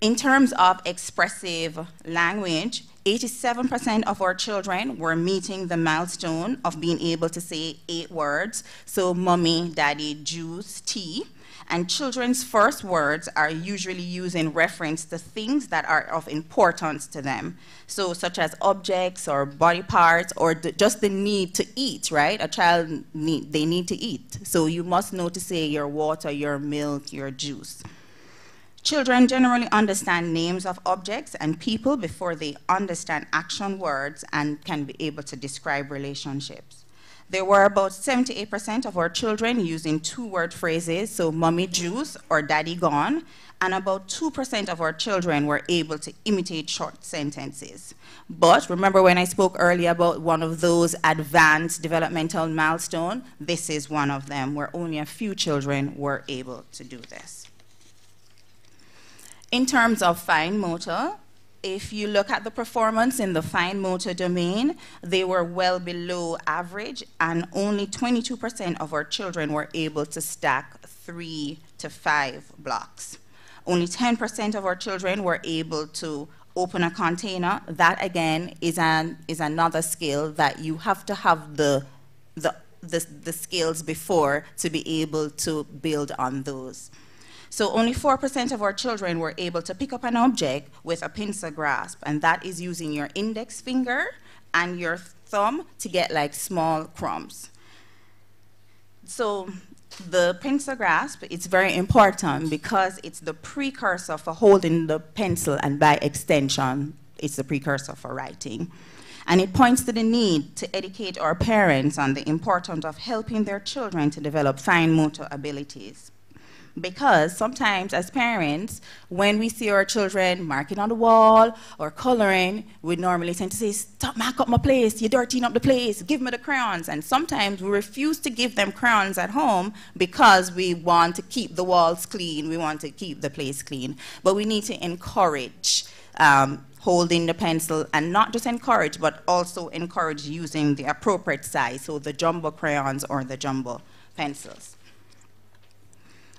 D: In terms of expressive language, 87% of our children were meeting the milestone of being able to say 8 words. So mommy, daddy, juice, tea. And children's first words are usually used in reference to things that are of importance to them. So such as objects or body parts or just the need to eat, right? A child, they need to eat. So you must know to say your water, your milk, your juice. Children generally understand names of objects and people before they understand action words and can be able to describe relationships. There were about 78% of our children using 2-word phrases, so mommy juice or daddy gone, and about 2% of our children were able to imitate short sentences. But remember when I spoke earlier about one of those advanced developmental milestones, this is one of them where only a few children were able to do this. In terms of fine motor, if you look at the performance in the fine motor domain, they were well below average, and only 22% of our children were able to stack 3 to 5 blocks. Only 10% of our children were able to open a container. That, again, is another skill that you have to have the skills before to be able to build on those. So only 4% of our children were able to pick up an object with a pincer grasp, and that is using your index finger and your thumb to get like small crumbs. So the pincer grasp, it's very important because it's the precursor for holding the pencil, and by extension, it's the precursor for writing. And it points to the need to educate our parents on the importance of helping their children to develop fine motor abilities. Because sometimes as parents, when we see our children marking on the wall or coloring, we normally tend to say, stop, mark up my place, you're dirtying up the place, give me the crayons. And sometimes we refuse to give them crayons at home because we want to keep the walls clean, we want to keep the place clean. But we need to encourage holding the pencil, and not just encourage, but also encourage using the appropriate size, so the jumbo crayons or the jumbo pencils.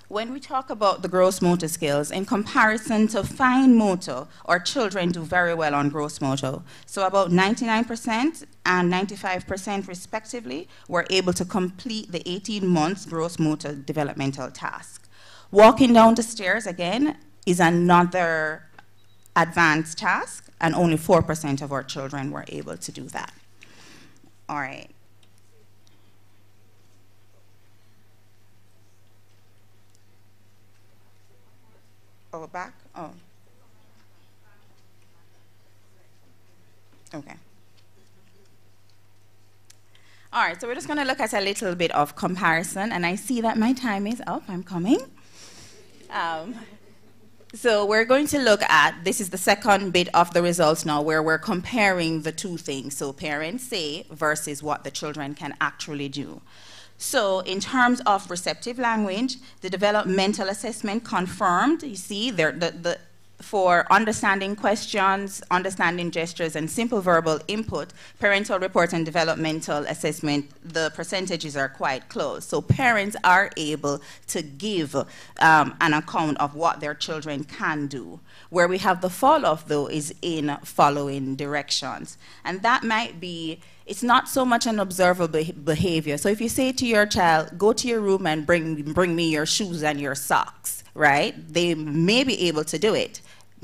D: When we talk about the gross motor skills, in comparison to fine motor, our children do very well on gross motor. So about 99% and 95% respectively were able to complete the 18 months gross motor developmental task. Walking down the stairs, again, is another advanced task, and only 4% of our children were able to do that. All right. Oh, back? Oh. Okay. All right, so we're just going to look at a little bit of comparison, and I see that my time is up. I'm coming. So we're going to look at, this is the second bit of the results now, where we're comparing the two things. So parents say versus what the children can actually do. So in terms of receptive language, the developmental assessment confirmed, you see, for understanding questions, understanding gestures, and simple verbal input, parental report and developmental assessment, the percentages are quite close. So parents are able to give an account of what their children can do. Where we have the fall-off, though, is in following directions. And that might be, it's not so much an observable behavior. So if you say to your child, go to your room and bring me your shoes and your socks, right? They may be able to do it,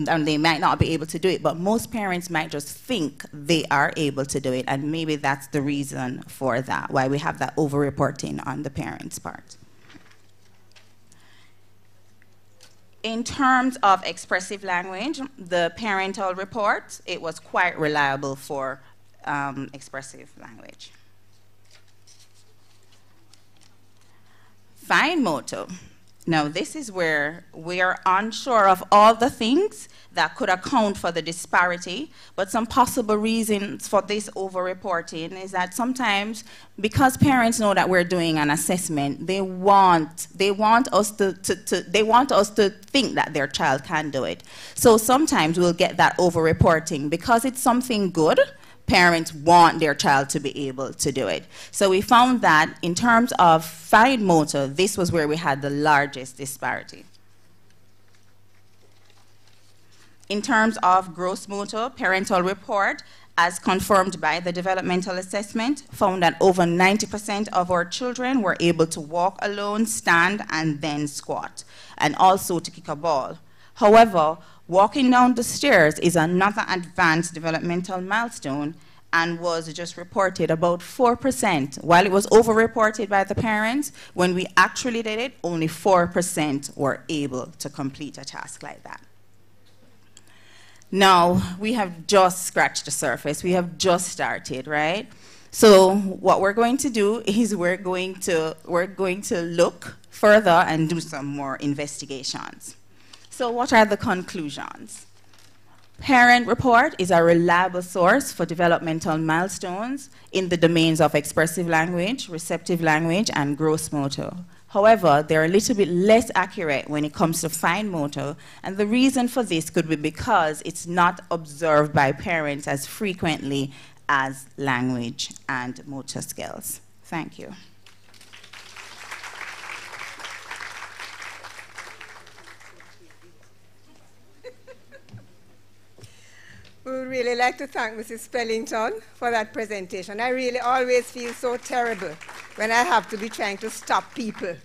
D: and they might not be able to do it, but most parents might just think they are able to do it, and maybe that's the reason for that, why we have that over-reporting on the parents' part. In terms of expressive language, the parental report, it was quite reliable for expressive language. Fine motor. Now, this is where we are unsure of all the things that could account for the disparity, but some possible reasons for this over-reporting is that sometimes, because parents know that we're doing an assessment, they want us to think that their child can do it. So sometimes we'll get that over-reporting because it's something good. Parents want their child to be able to do it. So we found that in terms of fine motor, this was where we had the largest disparity. In terms of gross motor, parental report, as confirmed by the developmental assessment, found that over 90% of our children were able to walk alone, stand, and then squat, and also to kick a ball. However, walking down the stairs is another advanced developmental milestone and was just reported about 4%. While it was over-reported by the parents, when we actually did it, only 4% were able to complete a task like that. Now, we have just scratched the surface. We have just started, right? So what we're going to do is we're going to look further and do some more investigations. So what are the conclusions? Parent report is a reliable source for developmental milestones in the domains of expressive language, receptive language, and gross motor. However, they're a little bit less accurate when it comes to fine motor, and the reason for this could be because it's not observed by parents as frequently as language and motor skills. Thank you.
B: We would really like to thank Mrs. Pellington for that presentation. I really always feel so terrible when I have to be trying to stop people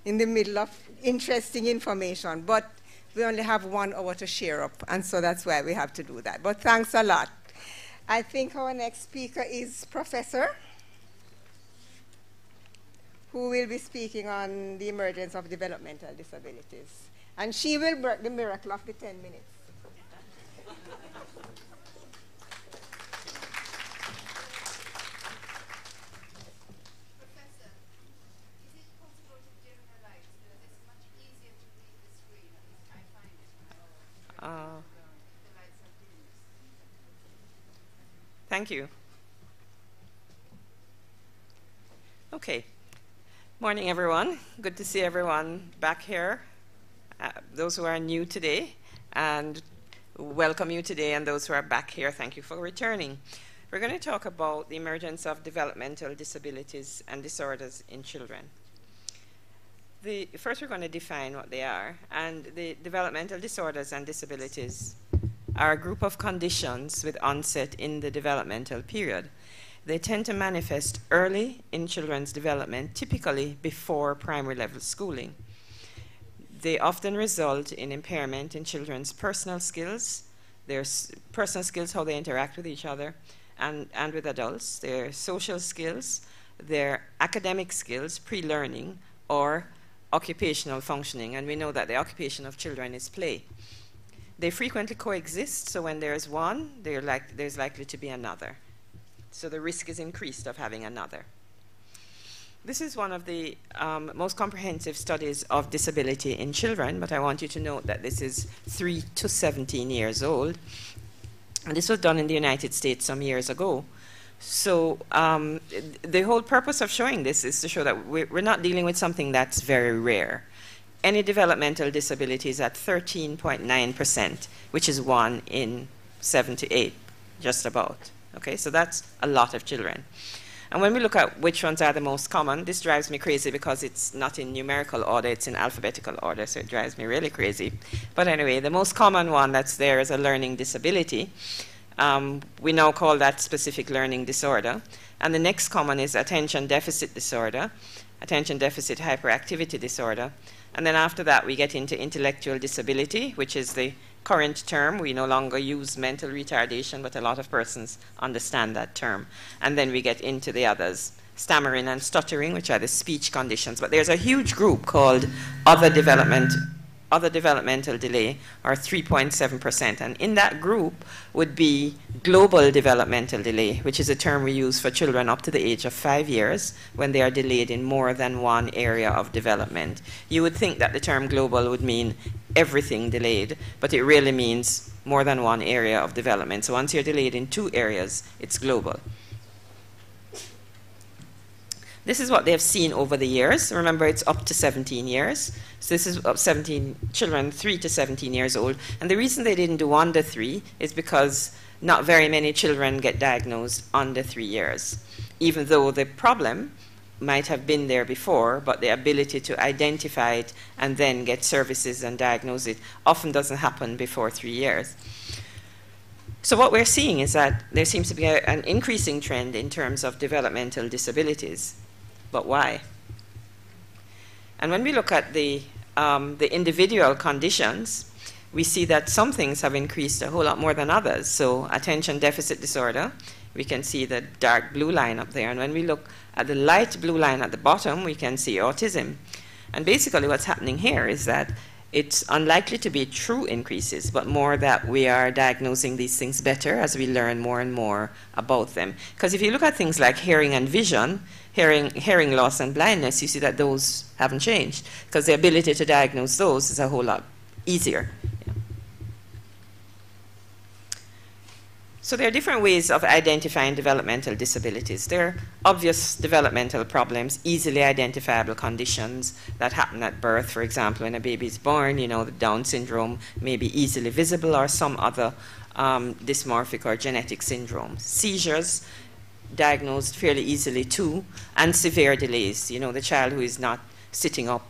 B: in the middle of interesting information, but we only have 1 hour to share up, and so that's why we have to do that. But thanks a lot. I think our next speaker is Professor, who will be speaking on the emergence of developmental disabilities. And she will work the miracle of the 10 minutes.
E: Thank you. Okay. Morning, everyone. Good to see everyone back here. Those who are new today, and welcome you today, and those who are back here, thank you for returning. We're going to talk about the emergence of developmental disabilities and disorders in children. First, we're going to define what they are, and the developmental disorders and disabilities are a group of conditions with onset in the developmental period. They tend to manifest early in children's development, typically before primary level schooling. They often result in impairment in children's personal skills, their personal skills, how they interact with each other and with adults, their social skills, their academic skills, pre-learning, or occupational functioning. And we know that the occupation of children is play. They frequently coexist, so when there's one, there's likely to be another. So the risk is increased of having another. This is one of the most comprehensive studies of disability in children, but I want you to note that this is 3 to 17 years old. And this was done in the United States some years ago. So the whole purpose of showing this is to show that we're not dealing with something that's very rare. Any developmental disability is at 13.9%, which is 1 in 7 to 8, just about. Okay, so that's a lot of children. And when we look at which ones are the most common, this drives me crazy because it's not in numerical order, it's in alphabetical order, so it drives me really crazy. But anyway, the most common one that's there is a learning disability. We now call that specific learning disorder. And the next common is attention deficit disorder, attention deficit hyperactivity disorder. And then after that, we get into intellectual disability, which is the current term. We no longer use mental retardation, but a lot of persons understand that term. And then we get into the others, stammering and stuttering, which are the speech conditions. But there's a huge group called other developmental delay, or 3.7%. And in that group would be global developmental delay, which is a term we use for children up to the age of 5 years when they are delayed in more than one area of development. You would think that the term global would mean everything delayed, but it really means more than one area of development. So once you're delayed in 2 areas, it's global. This is what they have seen over the years. Remember, it's up to 17 years. So this is 17 children, 3 to 17 years old. And the reason they didn't do under 3 is because not very many children get diagnosed under 3 years, even though the problem might have been there before, but the ability to identify it and then get services and diagnose it often doesn't happen before 3 years. So what we're seeing is that there seems to be an increasing trend in terms of developmental disabilities. But why? And when we look at the individual conditions, we see that some things have increased a whole lot more than others. So attention deficit disorder, we can see the dark blue line up there. And when we look at the light blue line at the bottom, we can see autism. And basically what's happening here is that it's unlikely to be true increases, but more that we are diagnosing these things better as we learn more and more about them. Because if you look at things like hearing and vision, hearing loss and blindness, you see that those haven't changed, because the ability to diagnose those is a whole lot easier. Yeah. So there are different ways of identifying developmental disabilities. There are obvious developmental problems, easily identifiable conditions that happen at birth. For example, when a baby is born, you know, the Down syndrome may be easily visible, or some other dysmorphic or genetic syndrome. Seizures, diagnosed fairly easily too, and severe delays. You know, the child who is not sitting up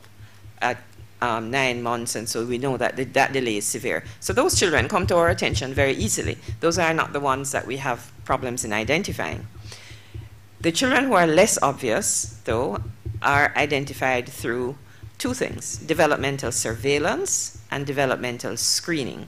E: at 9 months, and so we know that that delay is severe. So those children come to our attention very easily. Those are not the ones that we have problems in identifying. The children who are less obvious, though, are identified through two things: developmental surveillance and developmental screening.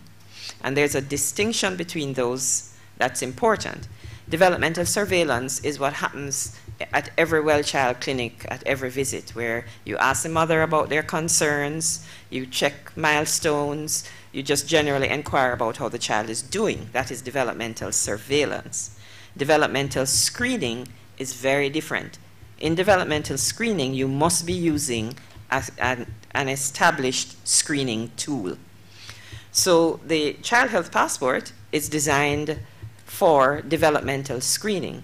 E: And there's a distinction between those that's important. Developmental surveillance is what happens at every well-child clinic, at every visit, where you ask the mother about their concerns, you check milestones, you just generally inquire about how the child is doing. That is developmental surveillance. Developmental screening is very different. In developmental screening, you must be using an established screening tool. So the Child Health Passport is designed for developmental screening.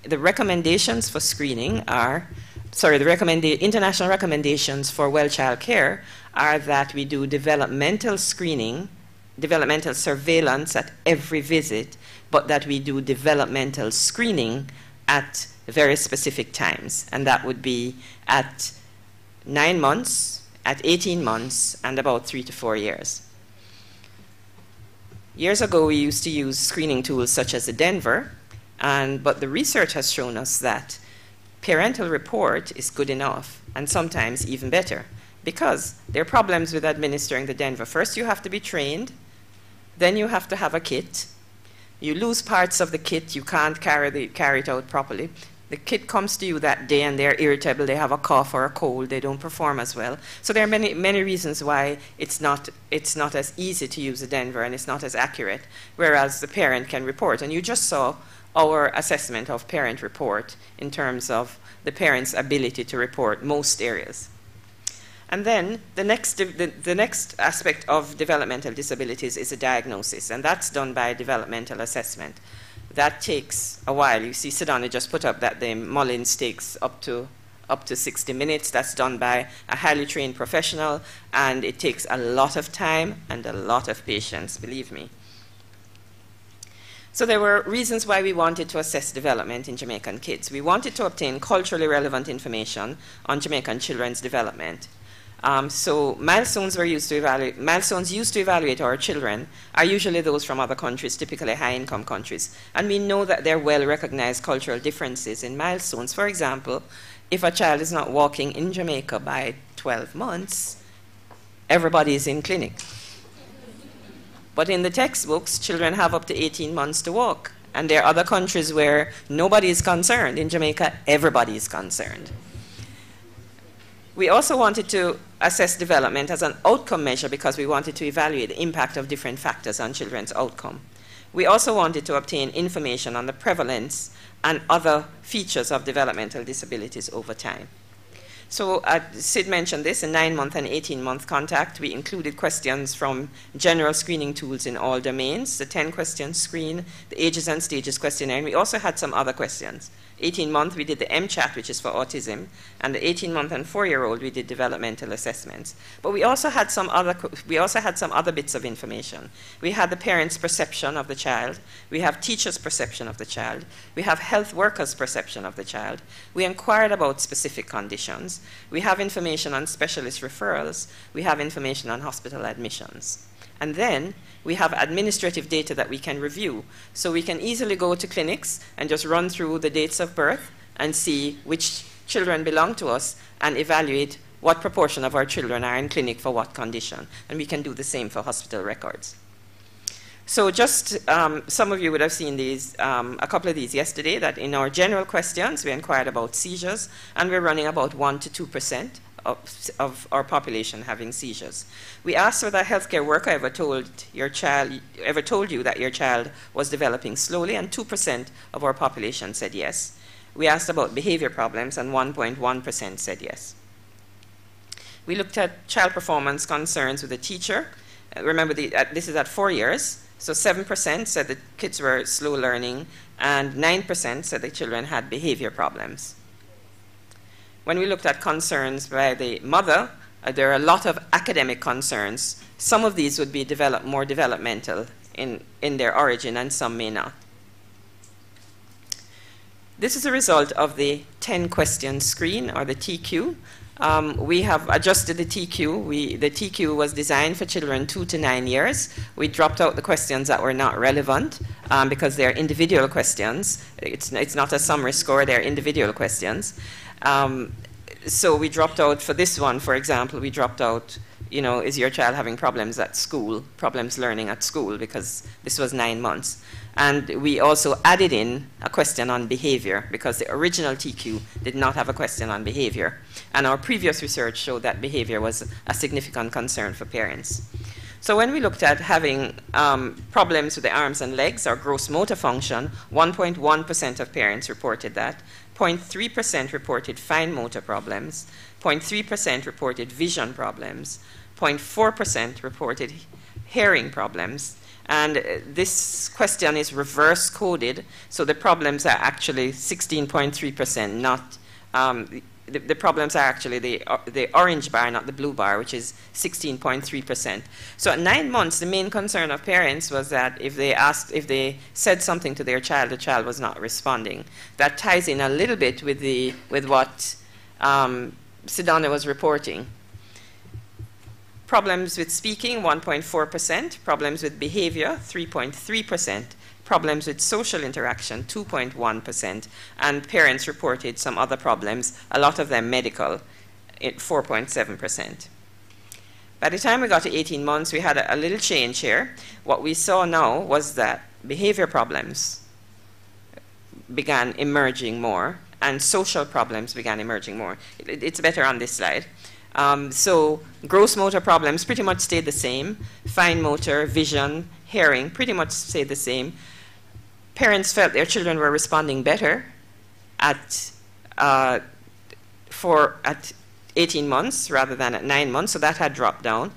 E: The recommendations for screening are, the international recommendations for well child care are that we do developmental screening, developmental surveillance at every visit, but that we do developmental screening at very specific times. And that would be at 9 months, at 18 months, and about 3 to 4 years. Years ago, we used to use screening tools such as the Denver, but the research has shown us that parental report is good enough, and sometimes even better, because there are problems with administering the Denver. First, you have to be trained, then you have to have a kit. You lose parts of the kit, you can't carry it out properly. The kid comes to you that day and they're irritable, they have a cough or a cold, they don't perform as well. So there are many reasons why it's not as easy to use a Denver and it's not as accurate, whereas the parent can report. And you just saw our assessment of parent report in terms of the parent's ability to report most areas. And then the next aspect of developmental disabilities is a diagnosis, and that's done by developmental assessment. That takes a while. You see, Sydonnie just put up that the Mullins takes up to 60 minutes. That's done by a highly trained professional, and it takes a lot of time and a lot of patience, believe me. So there were reasons why we wanted to assess development in Jamaican kids. We wanted to obtain culturally relevant information on Jamaican children's development. So milestones used to evaluate our children are usually those from other countries, typically high-income countries. And we know that there are well-recognized cultural differences in milestones. For example, if a child is not walking in Jamaica by 12 months, everybody is in clinic. But in the textbooks, children have up to 18 months to walk. And there are other countries where nobody is concerned. In Jamaica, everybody is concerned. We also wanted to assess development as an outcome measure because we wanted to evaluate the impact of different factors on children's outcome. We also wanted to obtain information on the prevalence and other features of developmental disabilities over time. So Sid mentioned this, in 9-month and 18-month contact, we included questions from general screening tools in all domains, the 10-question screen, the ages and stages questionnaire, and we also had some other questions. 18-month, we did the MChat, which is for autism, and the 18-month and 4-year-old, we did developmental assessments. But we also had some other bits of information. We had the parents' perception of the child. We have teachers' perception of the child. We have health workers' perception of the child. We inquired about specific conditions. We have information on specialist referrals. We have information on hospital admissions. And then we have administrative data that we can review. So we can easily go to clinics and just run through the dates of birth and see which children belong to us and evaluate what proportion of our children are in clinic for what condition. And we can do the same for hospital records. So just some of you would have seen these, a couple of these yesterday, that in our general questions, we inquired about seizures, and we're running about 1 to 2% of our population having seizures. We asked whether a healthcare worker ever told you that your child was developing slowly, and 2% of our population said yes. We asked about behavior problems, and 1.1% said yes. We looked at child performance concerns with a teacher. Remember, this is at 4 years. So 7% said that kids were slow learning, and 9% said that children had behavior problems. When we looked at concerns by the mother, there are a lot of academic concerns. Some of these would be more developmental in their origin, and some may not. This is a result of the 10-question screen, or the TQ. We have adjusted the TQ. The TQ was designed for children 2 to 9 years. We dropped out the questions that were not relevant because they're individual questions. It's not a summary score, they're individual questions. so we dropped out for this one, for example, we dropped out, you know, is your child having problems at school, problems learning at school, because this was 9 months. And we also added in a question on behavior, because the original TQ did not have a question on behavior. And our previous research showed that behavior was a significant concern for parents. So when we looked at having problems with the arms and legs or gross motor function, 1.1% of parents reported that. 0.3% reported fine motor problems. 0.3% reported vision problems. 0.4% reported hearing problems. And this question is reverse coded, so the problems are actually 16.3%, not the problems are actually the orange bar, not the blue bar, which is 16.3%. So at 9 months, the main concern of parents was that if they said something to their child, the child was not responding. That ties in a little bit with what Sydonnie was reporting. Problems with speaking, 1.4%. Problems with behavior, 3.3%. Problems with social interaction, 2.1%. And parents reported some other problems, a lot of them medical, 4.7%. By the time we got to 18 months, we had a little change here. What we saw now was that behavior problems began emerging more, and social problems began emerging more. It's better on this slide. So gross motor problems pretty much stayed the same. Fine motor, vision, hearing pretty much stayed the same. Parents felt their children were responding better at 18 months rather than at 9 months, so that had dropped down.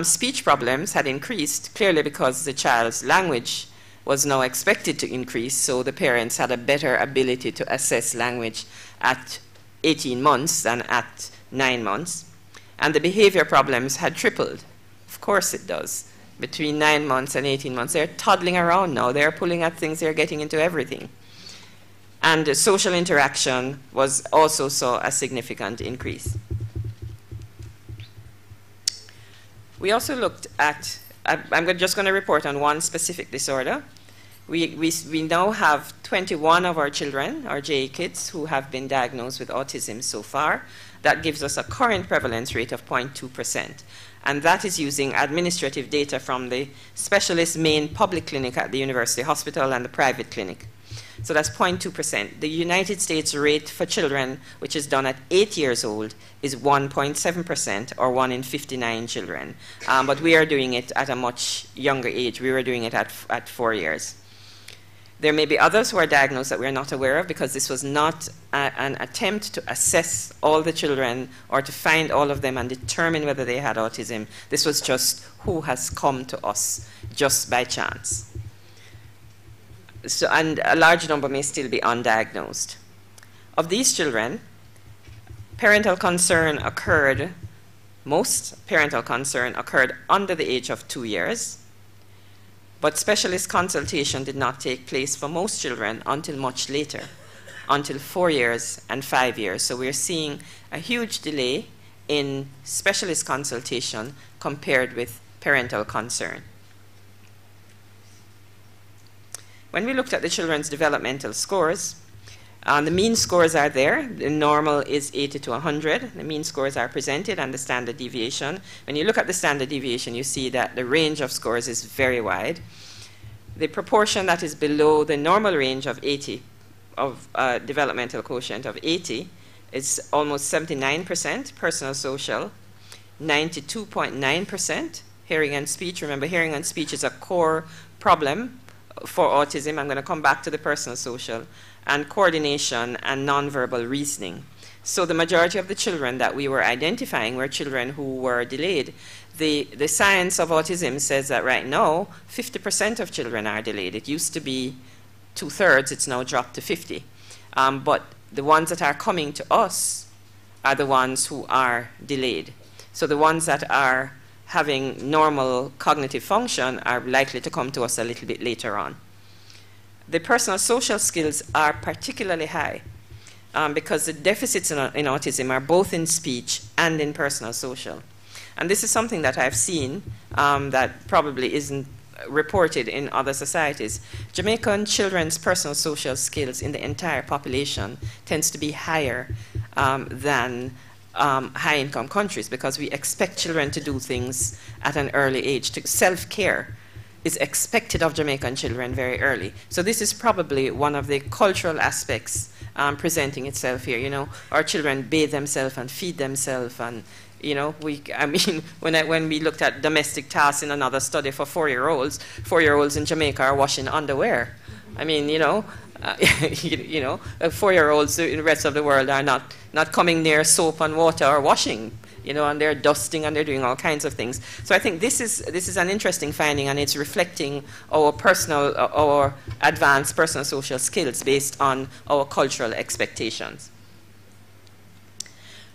E: Speech problems had increased, clearly because the child's language was now expected to increase, so the parents had a better ability to assess language at 18 months than at 9 months. And the behavior problems had tripled. Of course it does. Between 9 months and 18 months, they're toddling around now. They're pulling at things, they're getting into everything. And the social interaction was also saw a significant increase. We also looked at, I'm just going to report on one specific disorder. We now have 21 of our children, our JA kids, who have been diagnosed with autism so far. That gives us a current prevalence rate of 0.2%. And that is using administrative data from the specialist main public clinic at the University Hospital and the private clinic. So that's 0.2%. The United States rate for children, which is done at 8 years old, is 1.7%, or 1 in 59 children. But we are doing it at a much younger age. We were doing it at 4 years. There may be others who are diagnosed that we're not aware of, because this was not an attempt to assess all the children or to find all of them and determine whether they had autism. This was just who has come to us just by chance. So, and a large number may still be undiagnosed. Of these children, parental concern occurred, most parental concern occurred under the age of 2 years. But specialist consultation did not take place for most children until much later, until 4 years and 5 years. So we're seeing a huge delay in specialist consultation compared with parental concern. When we looked at the children's developmental scores, the mean scores are there. The normal is 80 to 100. The mean scores are presented, and the standard deviation. When you look at the standard deviation, you see that the range of scores is very wide. The proportion that is below the normal range of 80, of developmental quotient of 80, is almost 79%, personal social, 92.9%, hearing and speech. Remember, hearing and speech is a core problem for autism. I'm going to come back to the personal social, and coordination and nonverbal reasoning. So the majority of the children that we were identifying were children who were delayed. The science of autism says that right now, 50% of children are delayed. It used to be 2/3, it's now dropped to 50. But the ones that are coming to us are the ones who are delayed. So the ones that are having normal cognitive function are likely to come to us a little bit later on. The personal social skills are particularly high because the deficits in autism are both in speech and in personal social. And this is something that I've seen that probably isn't reported in other societies. Jamaican children's personal social skills in the entire population tends to be higher than high-income countries, because we expect children to do things at an early age. Self-care is expected of Jamaican children very early. So this is probably one of the cultural aspects presenting itself here. You know, our children bathe themselves and feed themselves, and you know, when we looked at domestic tasks in another study for 4-year-olds in Jamaica are washing underwear. I mean, you know, 4-year-olds in the rest of the world are not coming near soap and water or washing, you know, and they're dusting and they're doing all kinds of things. So I think this is an interesting finding, and it's reflecting our advanced personal social skills based on our cultural expectations.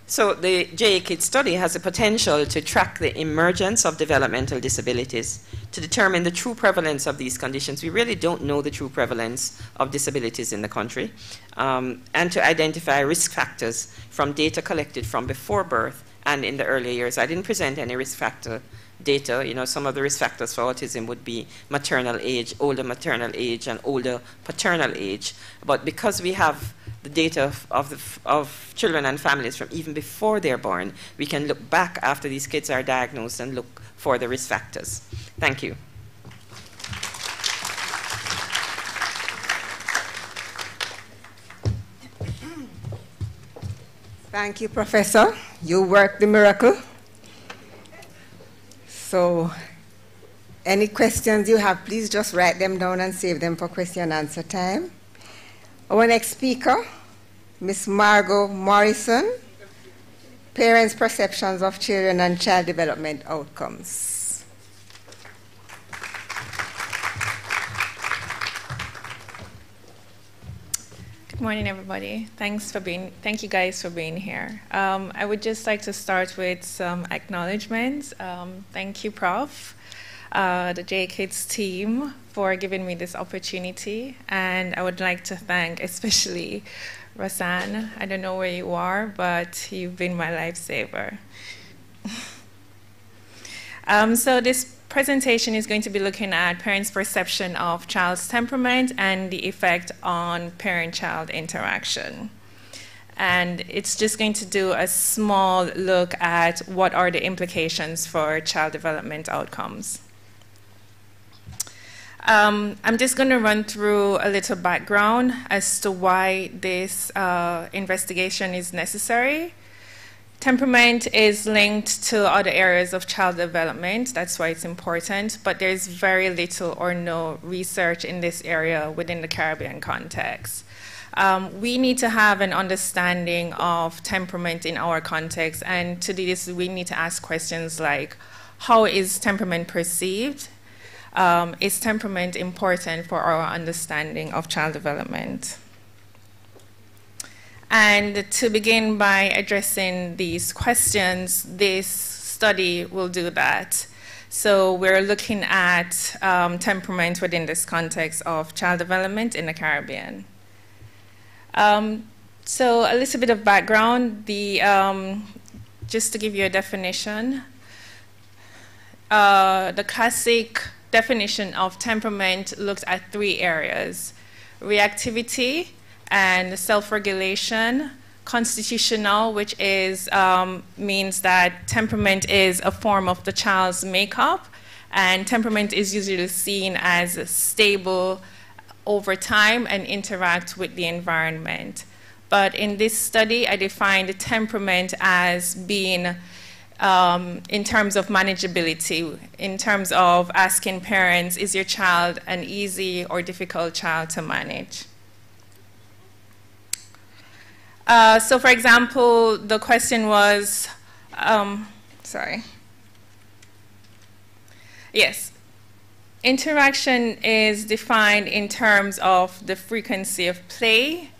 E: So the JA-KID study has the potential to track the emergence of developmental disabilities, to determine the true prevalence of these conditions. We really don't know the true prevalence of disabilities in the country, and to identify risk factors from data collected from before birth and in the early years. I didn't present any risk factor data. You know, some of the risk factors for autism would be maternal age, older maternal age, and older paternal age. But because we have the data of children and families from even before they're born, we can look back after these kids are diagnosed and look for the risk factors. Thank you.
B: Thank you, Professor. You worked the miracle. So, any questions you have, please just write them down and save them for question and answer time. Our next speaker, Ms. Margo Morrison, Parents' Perceptions of Children and Child Development Outcomes.
F: Good morning, everybody. Thank you guys for being here. I would just like to start with some acknowledgements. Thank you, Prof, the JA-KIDS team for giving me this opportunity, and I would like to thank especially Rosanne. I don't know where you are, but you've been my lifesaver. So this presentation is going to be looking at parents' perception of child's temperament and the effect on parent-child interaction. And it's just going to do a small look at what are the implications for child development outcomes. I'm just going to run through a little background as to why this investigation is necessary. Temperament is linked to other areas of child development. That's why it's important. But there's very little or no research in this area within the Caribbean context. We need to have an understanding of temperament in our context. And to do this, we need to ask questions like, how is temperament perceived? Is temperament important for our understanding of child development? And to begin by addressing these questions, this study will do that. So we're looking at temperament within this context of child development in the Caribbean. So a little bit of background, just to give you a definition. The classic definition of temperament looks at 3 areas: reactivity and self-regulation, constitutional, which is means that temperament is a form of the child's makeup, and temperament is usually seen as stable over time and interact with the environment. But in this study, I defined temperament as being in terms of manageability, in terms of asking parents, is your child an easy or difficult child to manage? So for example, the question was, interaction is defined in terms of the frequency of play,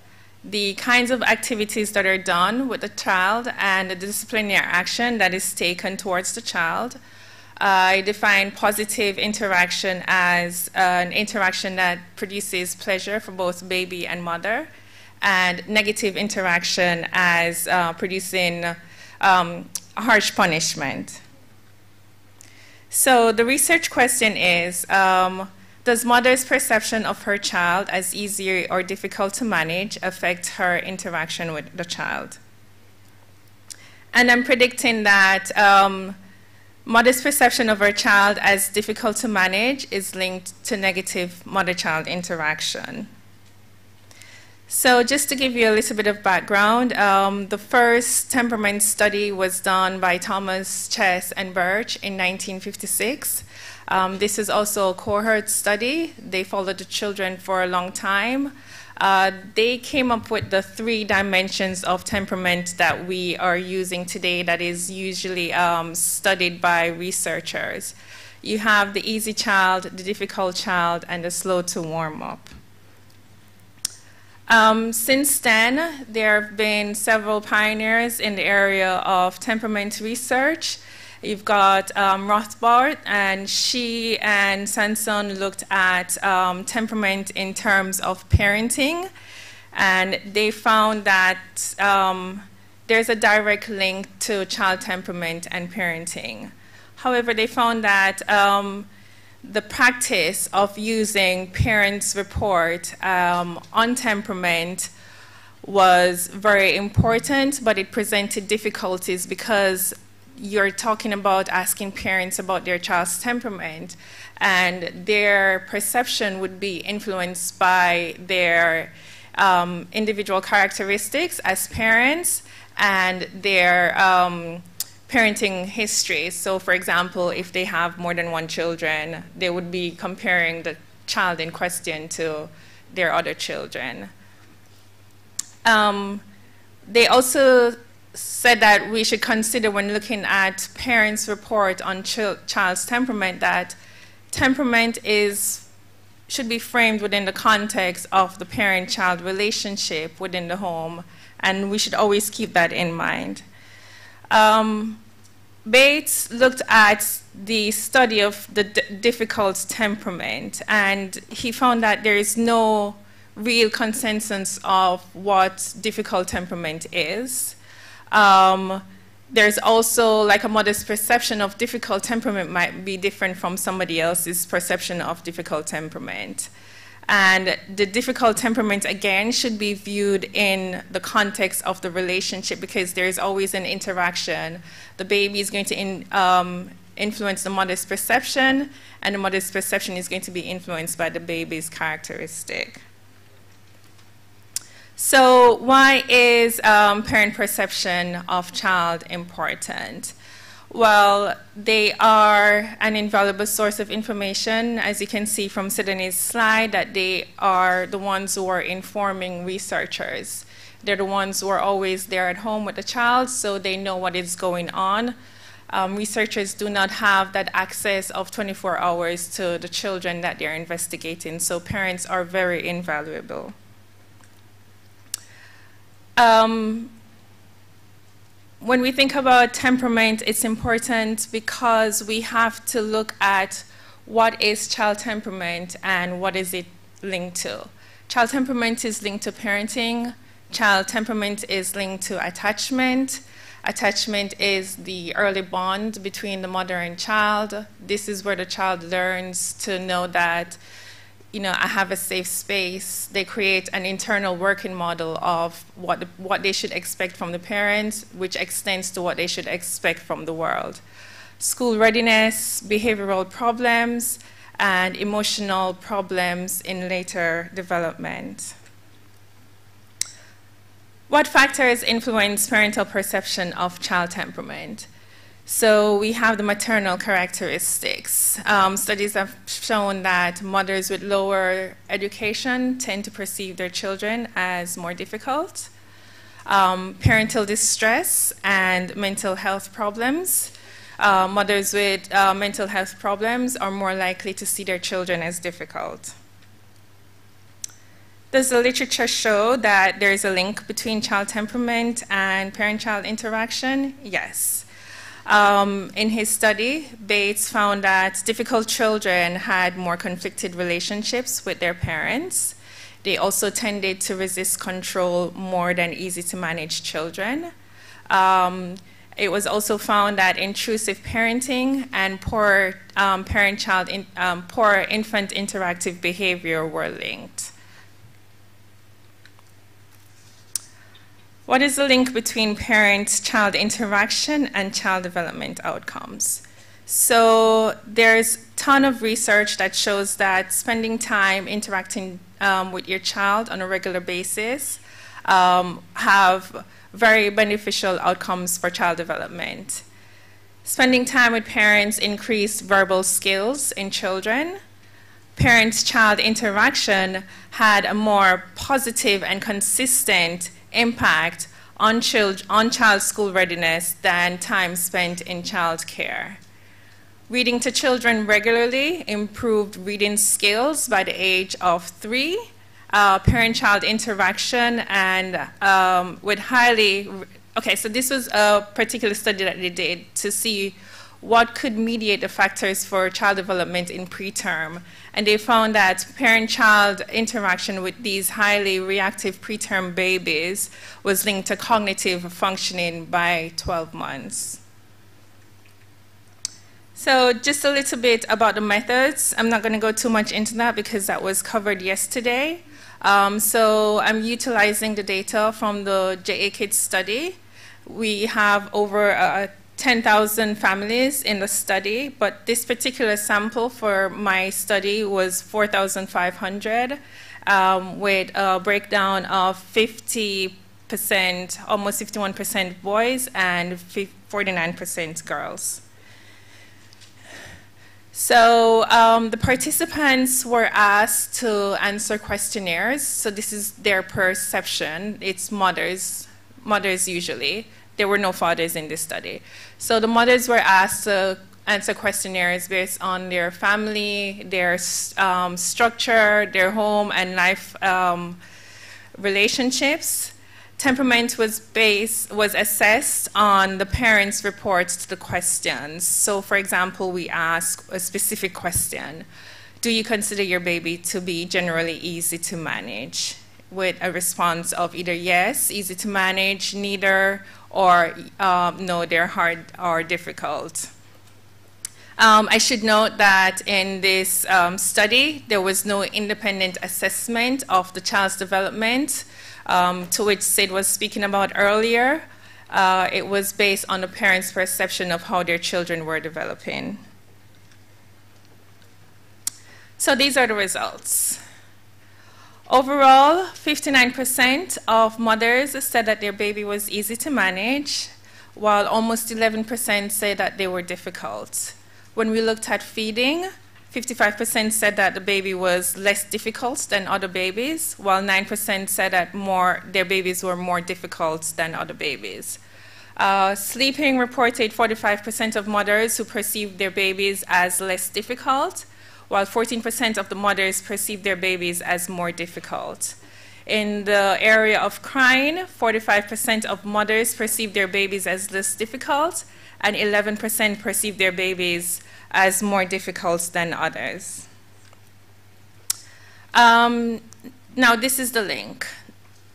F: the kinds of activities that are done with the child, and the disciplinary action that is taken towards the child. I define positive interaction as an interaction that produces pleasure for both baby and mother, and negative interaction as producing harsh punishment. So the research question is, does mother's perception of her child as easy or difficult to manage affect her interaction with the child? And I'm predicting that mother's perception of her child as difficult to manage is linked to negative mother-child interaction. So just to give you a little bit of background, the first temperament study was done by Thomas, Chess, and Birch in 1956. This is also a cohort study. They followed the children for a long time. They came up with the 3 dimensions of temperament that we are using today that is usually studied by researchers. You have the easy child, the difficult child, and the slow to warm up. Since then, there have been several pioneers in the area of temperament research. You've got Rothbard, and she and Sanson looked at temperament in terms of parenting, and they found that there's a direct link to child temperament and parenting. However, they found that the practice of using parents' report on temperament was very important, but it presented difficulties because you're talking about asking parents about their child's temperament, and their perception would be influenced by their individual characteristics as parents and their parenting history. So for example, if they have more than 1 children, they would be comparing the child in question to their other children. They also said that we should consider when looking at parents' report on child's temperament that temperament should be framed within the context of the parent-child relationship within the home, and we should always keep that in mind. Bates looked at the study of the difficult temperament, and he found that there is no real consensus of what difficult temperament is. There's also, like, a mother's perception of difficult temperament might be different from somebody else's perception of difficult temperament. And the difficult temperament, again, should be viewed in the context of the relationship because there's always an interaction. The baby is going to influence the mother's perception, and the mother's perception is going to be influenced by the baby's characteristic. So why is parent perception of child important? Well, they are an invaluable source of information, as you can see from Sydonnie's slide, that they are the ones who are informing researchers. They're the ones who are always there at home with the child, so they know what is going on. Researchers do not have that access of 24 hours to the children that they're investigating, so parents are very invaluable. When we think about temperament, it's important because we have to look at what is child temperament and what is it linked to. Child temperament is linked to parenting. Child temperament is linked to attachment. Attachment is the early bond between the mother and child. This is where the child learns to know that, you know, I have a safe space. They create an internal working model of what they should expect from the parents, which extends to what they should expect from the world. School readiness, behavioral problems, and emotional problems in later development. What factors influence parental perception of child temperament? So we have the maternal characteristics. Studies have shown that mothers with lower education tend to perceive their children as more difficult. Parental distress and mental health problems. Mothers with mental health problems are more likely to see their children as difficult. Does the literature show that there is a link between child temperament and parent-child interaction? Yes. In his study, Bates found that difficult children had more conflicted relationships with their parents. They also tended to resist control more than easy-to-manage children. It was also found that intrusive parenting and poor infant interactive behavior were linked. What is the link between parent-child interaction and child development outcomes? So there's a ton of research that shows that spending time interacting with your child on a regular basis have very beneficial outcomes for child development. Spending time with parents increased verbal skills in children. Parent-child interaction had a more positive and consistent impact on child school readiness than time spent in child care. Reading to children regularly improved reading skills by the age of 3. Parent-child interaction and okay, so this was a particular study that they did to see what could mediate the factors for child development in preterm. And they found that parent-child interaction with these highly reactive preterm babies was linked to cognitive functioning by 12 months. So just a little bit about the methods. I'm not going to go too much into that because that was covered yesterday. So I'm utilizing the data from the JA-KIDS study. We have over 10,000 families in the study, but this particular sample for my study was 4,500 with a breakdown of 50%, almost 51% boys and 49% girls. So the participants were asked to answer questionnaires. So this is their perception. It's mothers usually. There were no fathers in this study. So the mothers were asked to answer questionnaires based on their family, their structure, their home and life relationships. Temperament was assessed on the parents' reports to the questions. So for example, we ask a specific question. Do you consider your baby to be generally easy to manage? With a response of either yes, easy to manage, neither, or no, they're hard or difficult. I should note that in this study, there was no independent assessment of the child's development, to which Sid was speaking about earlier. It was based on the parents' perception of how their children were developing. So these are the results. Overall, 59% of mothers said that their baby was easy to manage, while almost 11% said that they were difficult. When we looked at feeding, 55% said that the baby was less difficult than other babies, while 9% said that their babies were more difficult than other babies. Sleeping reported 45% of mothers who perceived their babies as less difficult, while 14% of the mothers perceived their babies as more difficult. In the area of crying, 45% of mothers perceived their babies as less difficult, and 11% perceived their babies as more difficult than others. Now this is the link,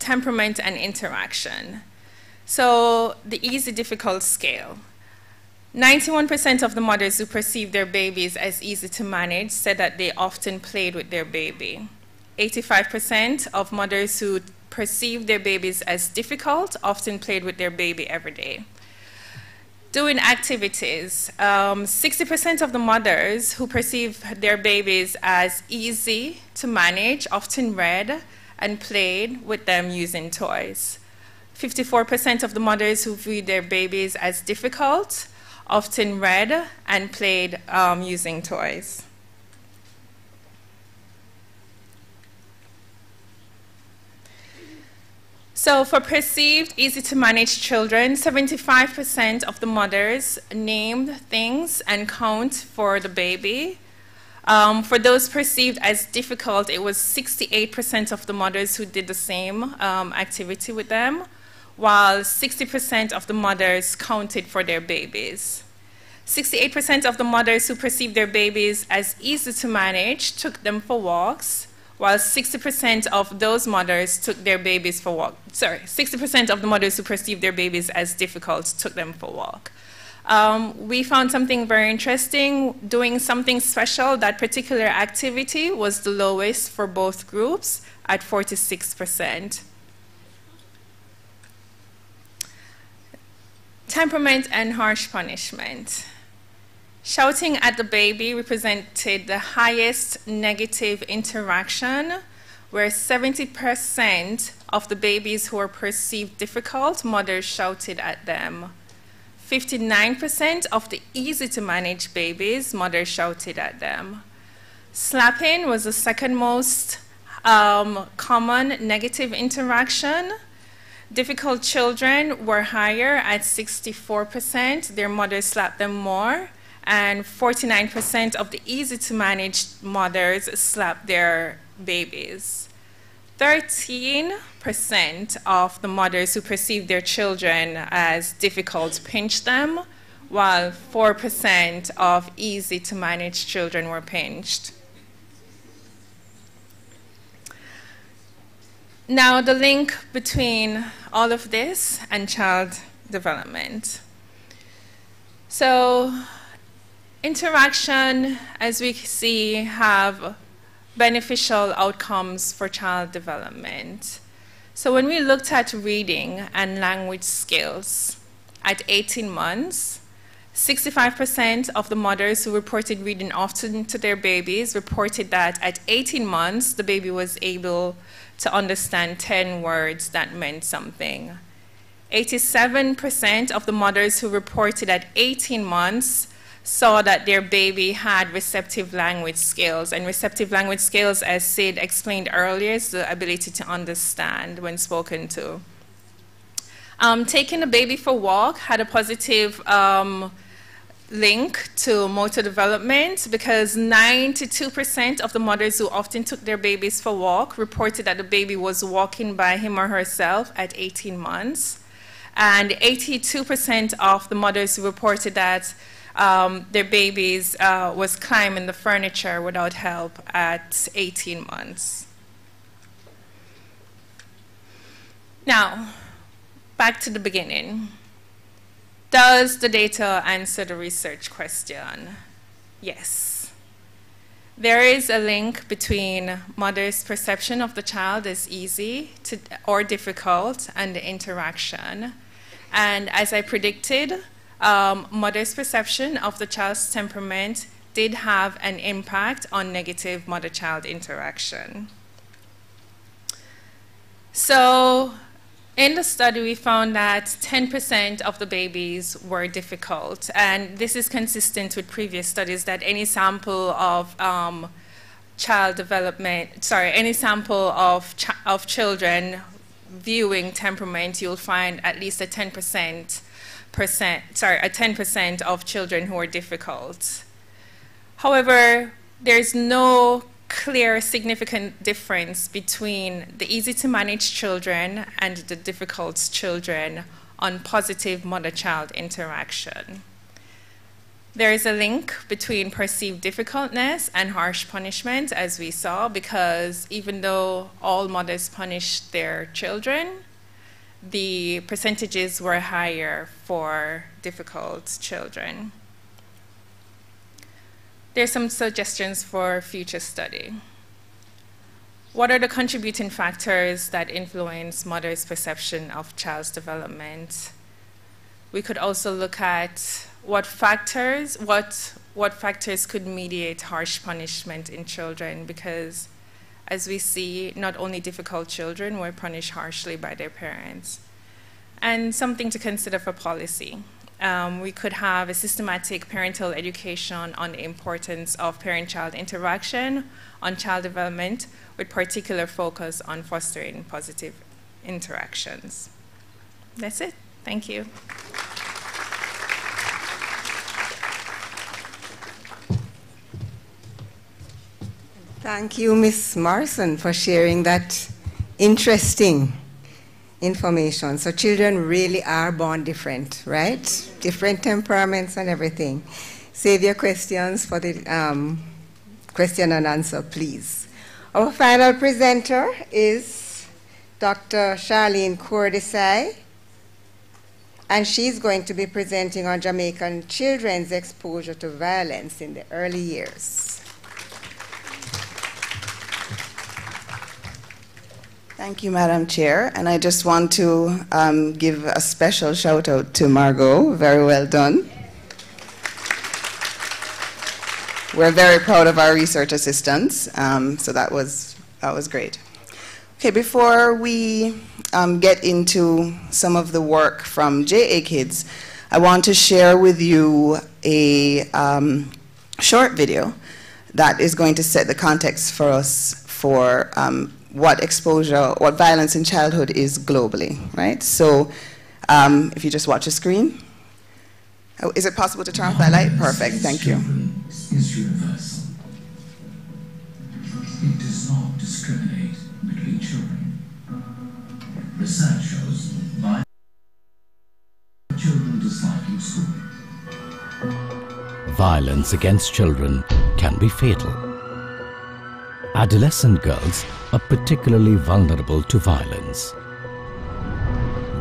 F: temperament and interaction. So the easy difficult scale. 91% of the mothers who perceived their babies as easy to manage said that they often played with their baby. 85% of mothers who perceived their babies as difficult often played with their baby every day. Doing activities, 60% of the mothers who perceived their babies as easy to manage often read and played with them using toys. 54% of the mothers who viewed their babies as difficult often read and played using toys. So for perceived easy-to-manage children, 75% of the mothers named things and count for the baby. For those perceived as difficult, it was 68% of the mothers who did the same activity with them, while 60% of the mothers counted for their babies. 68% of the mothers who perceived their babies as easy to manage took them for walks, while 60% of those mothers took their babies for walk. 60% of the mothers who perceived their babies as difficult took them for walk. We found something very interesting. Doing something special, that particular activity was the lowest for both groups at 46%. Temperament and harsh punishment. Shouting at the baby represented the highest negative interaction, where 70% of the babies who were perceived difficult, mothers shouted at them. 59% of the easy-to-manage babies, mothers shouted at them. Slapping was the second most common negative interaction. Difficult children were higher at 64%. Their mothers slapped them more. And 49% of the easy-to-manage mothers slapped their babies. 13% of the mothers who perceived their children as difficult pinched them, while 4% of easy-to-manage children were pinched. Now, the link between all of this and child development. So, interaction, as we see, have beneficial outcomes for child development. So when we looked at reading and language skills at 18 months, 65% of the mothers who reported reading often to their babies reported that at 18 months, the baby was able to understand 10 words that meant something. 87% of the mothers who reported at 18 months saw that their baby had receptive language skills. And receptive language skills, as Sid explained earlier, is the ability to understand when spoken to. Taking a baby for a walk had a positive link to motor development, because 92% of the mothers who often took their babies for a walk reported that the baby was walking by him or herself at 18 months. And 82% of the mothers who reported that their babies was climbing the furniture without help at 18 months. Now, back to the beginning. Does the data answer the research question? Yes. There is a link between mother's perception of the child as easy or difficult and the interaction. And as I predicted, mother's perception of the child's temperament did have an impact on negative mother-child interaction. So in the study, we found that 10% of the babies were difficult. And this is consistent with previous studies that any sample of any sample of children viewing temperament, you'll find at least a 10% of children who are difficult. However, there's no clear significant difference between the easy-to-manage children and the difficult children on positive mother-child interaction. There is a link between perceived difficultness and harsh punishment, as we saw, because even though all mothers punished their children, the percentages were higher for difficult children. There's some suggestions for future study. What are the contributing factors that influence mothers' perception of child's development? We could also look at what factors could mediate harsh punishment in children, because as we see, not only difficult children were punished harshly by their parents. And something to consider for policy. We could have a systematic parental education on the importance of parent-child interaction on child development, with particular focus on fostering positive interactions. That's it. Thank you.
B: Thank you, Ms. Morrison, for sharing that interesting information. So children really are born different, right? Different temperaments and everything. Save your questions for the question and answer, please. Our final presenter is Dr. Karlene Kordesai, and she's going to be presenting on Jamaican children's exposure to violence in the early years.
G: Thank you, Madam Chair. And I just want to give a special shout out to Margo. Very well done. We're very proud of our research assistants, so that was great. Okay, before we get into some of the work from JA Kids, I want to share with you a short video that is going to set the context for us for what violence in childhood is globally, right? So if you just watch the screen. Oh, is it possible to turn off that light? Perfect, thank you.
H: Is universal. It does not discriminate between children. Research shows violence children disliking school.
I: Violence against children can be fatal. Adolescent girls are particularly vulnerable to violence.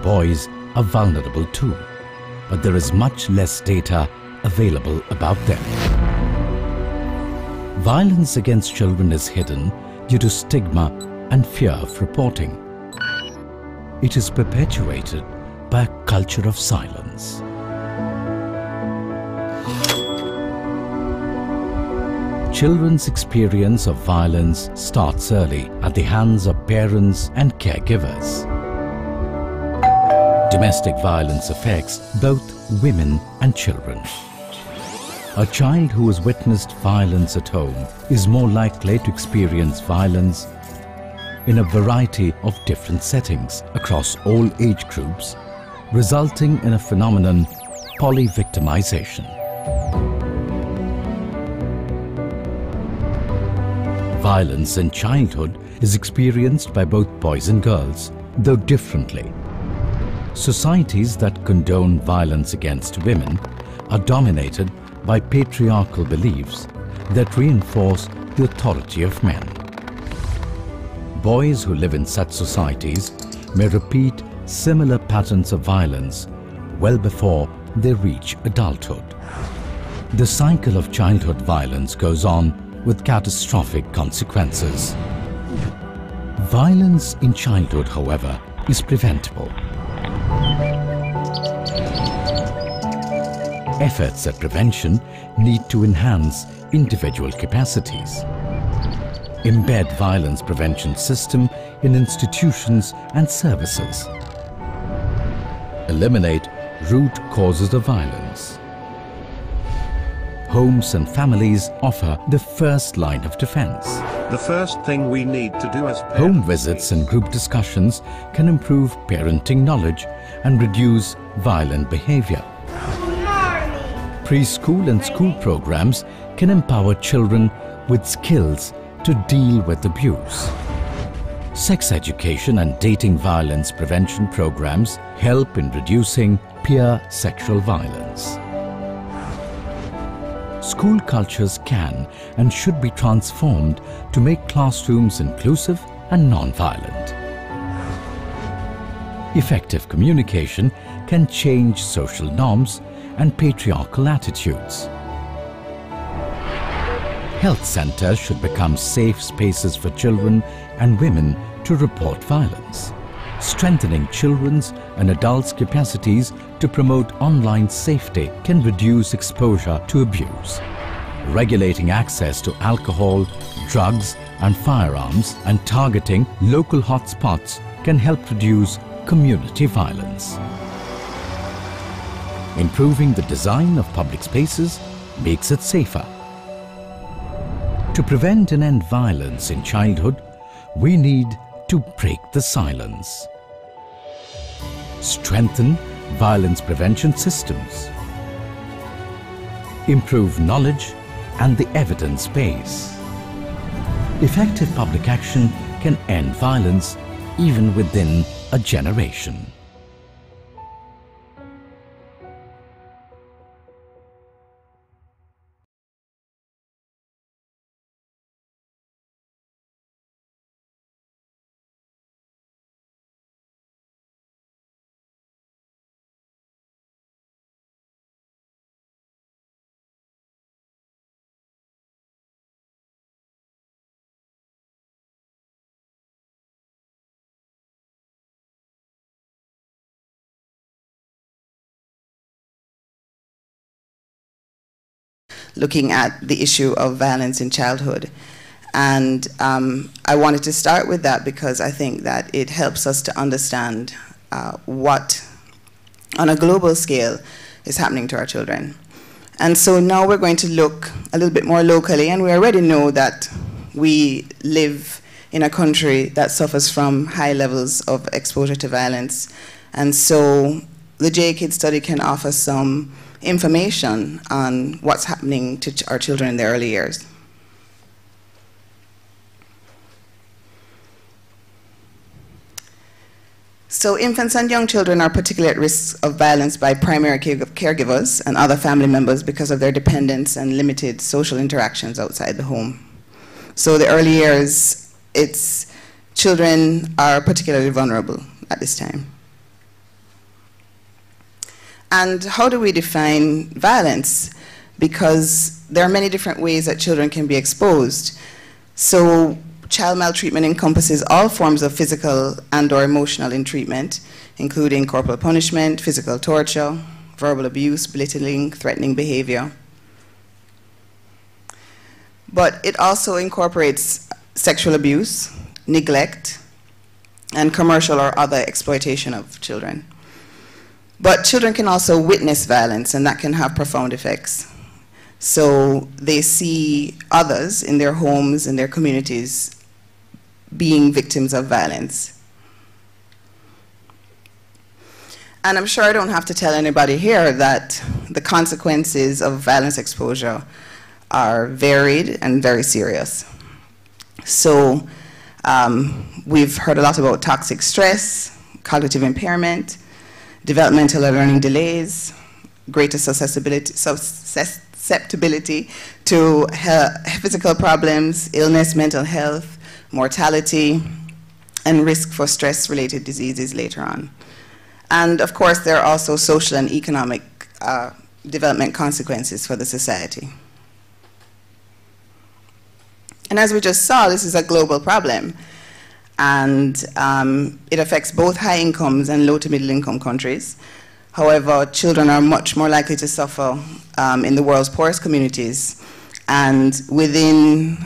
I: Boys are vulnerable too, but there is much less data available about them. Violence against children is hidden due to stigma and fear of reporting. It is perpetuated by a culture of silence. Children's experience of violence starts early at the hands of parents and caregivers. Domestic violence affects both women and children. A child who has witnessed violence at home is more likely to experience violence in a variety of different settings across all age groups, resulting in a phenomenon, polyvictimization. Violence in childhood is experienced by both boys and girls, though differently. Societies that condone violence against women are dominated by patriarchal beliefs that reinforce the authority of men. Boys who live in such societies may repeat similar patterns of violence well before they reach adulthood. The cycle of childhood violence goes on with catastrophic consequences. Violence in childhood, however, is preventable. Efforts at prevention need to enhance individual capacities, embed violence prevention system in institutions and services, eliminate root causes of violence. Homes and families offer the first line of defense.
J: The first thing we need to do as parents...
I: Home visits and group discussions can improve parenting knowledge and reduce violent behavior. Preschool and school programs can empower children with skills to deal with abuse. Sex education and dating violence prevention programs help in reducing peer sexual violence. School cultures can and should be transformed to make classrooms inclusive and non-violent. Effective communication can change social norms and patriarchal attitudes. Health centers should become safe spaces for children and women to report violence. Strengthening children's and adults' capacities to promote online safety can reduce exposure to abuse. Regulating access to alcohol, drugs and firearms and targeting local hotspots can help reduce community violence. Improving the design of public spaces makes it safer. To prevent and end violence in childhood, we need to break the silence. Strengthen violence prevention systems. Improve knowledge and the evidence base. Effective public action can end violence even within a generation.
G: looking at the issue of violence in childhood. And I wanted to start with that because I think that it helps us to understand what, on a global scale, is happening to our children. And so now we're going to look a little bit more locally, and we already know that we live in a country that suffers from high levels of exposure to violence. And so the JKID study can offer some information on what's happening to our children in their early years. So infants and young children are particularly at risk of violence by primary caregivers and other family members because of their dependence and limited social interactions outside the home. So the early years, children are particularly vulnerable at this time. And how do we define violence? Because there are many different ways that children can be exposed. So child maltreatment encompasses all forms of physical and/or emotional ill-treatment, including corporal punishment, physical torture, verbal abuse, belittling, threatening behavior. But it also incorporates sexual abuse, neglect, and commercial or other exploitation of children. But children can also witness violence, and that can have profound effects. So they see others in their homes, in their communities, being victims of violence. And I'm sure I don't have to tell anybody here that the consequences of violence exposure are varied and very serious. So we've heard a lot about toxic stress, cognitive impairment, developmental or learning delays, greater susceptibility to physical problems, illness, mental health, mortality, and risk for stress-related diseases later on. And of course, there are also social and economic development consequences for the society. And as we just saw, this is a global problem. And it affects both high incomes and low to middle income countries. However, children are much more likely to suffer in the world's poorest communities and within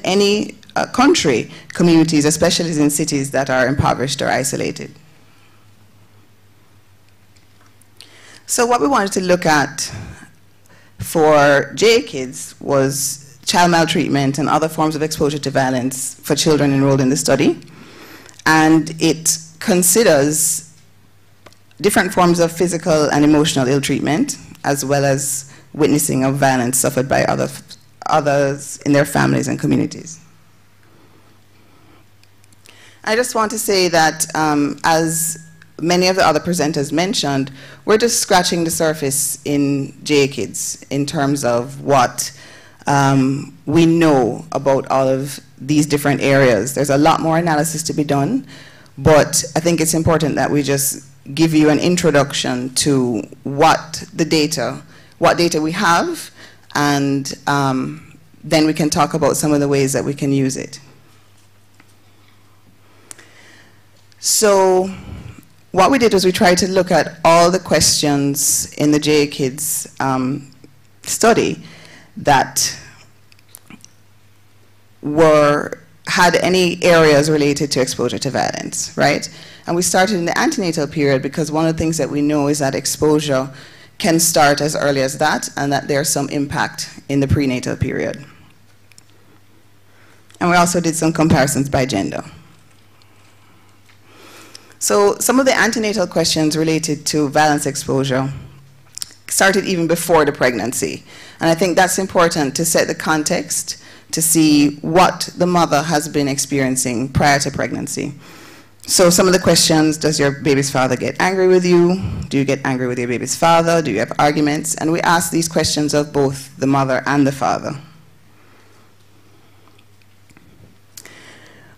G: any country, communities, especially in cities that are impoverished or isolated. So what we wanted to look at for JKIDs was child maltreatment and other forms of exposure to violence for children enrolled in the study. And it considers different forms of physical and emotional ill-treatment, as well as witnessing of violence suffered by others in their families and communities. I just want to say that as many of the other presenters mentioned, we're just scratching the surface in JKIDs in terms of what we know about all of these different areas. There's a lot more analysis to be done, but I think it's important that we just give you an introduction to what data we have, and then we can talk about some of the ways that we can use it. So what we did was we tried to look at all the questions in the JKIDs study that had any areas related to exposure to violence, right? And we started in the antenatal period because one of the things that we know is that exposure can start as early as that, and that there's some impact in the prenatal period. And we also did some comparisons by gender. So some of the antenatal questions related to violence exposure started even before the pregnancy. And I think that's important to set the context to see what the mother has been experiencing prior to pregnancy. So some of the questions: does your baby's father get angry with you? Do you get angry with your baby's father? Do you have arguments? And we ask these questions of both the mother and the father.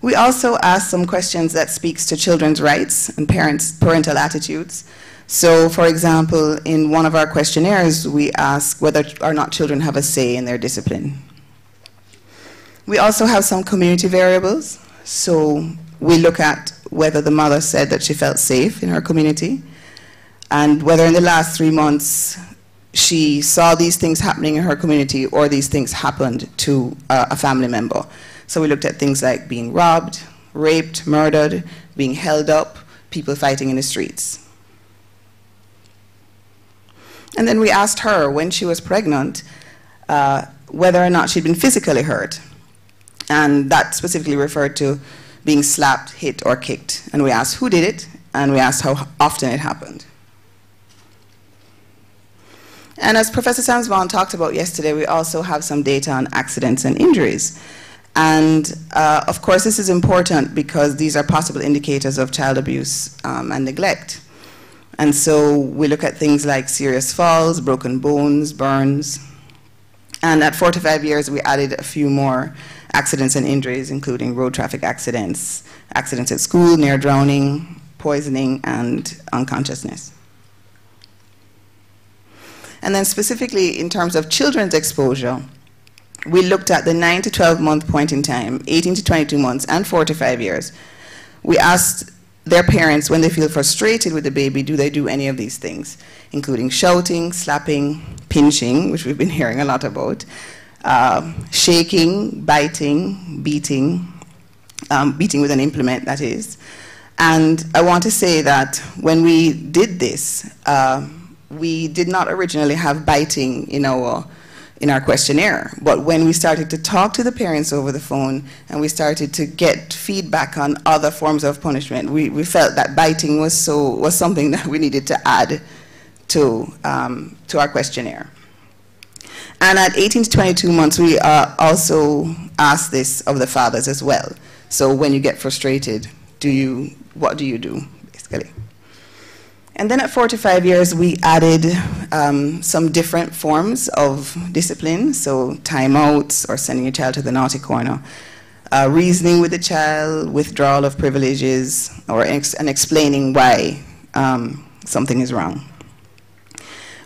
G: We also ask some questions that speaks to children's rights and parental attitudes. So, for example, in one of our questionnaires, we ask whether or not children have a say in their discipline. We also have some community variables. So we look at whether the mother said that she felt safe in her community, and whether in the last 3 months she saw these things happening in her community or these things happened to a family member. So we looked at things like being robbed, raped, murdered, being held up, people fighting in the streets. And then we asked her, when she was pregnant, whether or not she'd been physically hurt. And that specifically referred to being slapped, hit, or kicked. And we asked who did it, and we asked how often it happened. And as Professor Samms-Vaughan talked about yesterday, we also have some data on accidents and injuries. And of course, this is important because these are possible indicators of child abuse and neglect. And so we look at things like serious falls, broken bones, burns. And at 4 to 5 years, we added a few more accidents and injuries, including road traffic accidents, accidents at school, near drowning, poisoning, and unconsciousness. And then specifically in terms of children's exposure, we looked at the 9 to 12 month point in time, 18 to 22 months, and 4 to 5 years. We asked their parents, when they feel frustrated with the baby, do they do any of these things, including shouting, slapping, pinching, which we've been hearing a lot about, shaking, biting, beating with an implement, that is. And I want to say that when we did this, we did not originally have biting in our questionnaire. But when we started to talk to the parents over the phone and we started to get feedback on other forms of punishment, we felt that biting was something that we needed to add to our questionnaire. And at 18 to 22 months, we also asked this of the fathers as well. So when you get frustrated, what do you do, basically? And then at 4 to 5 years, we added some different forms of discipline, so timeouts or sending your child to the naughty corner, reasoning with the child, withdrawal of privileges, and explaining why something is wrong.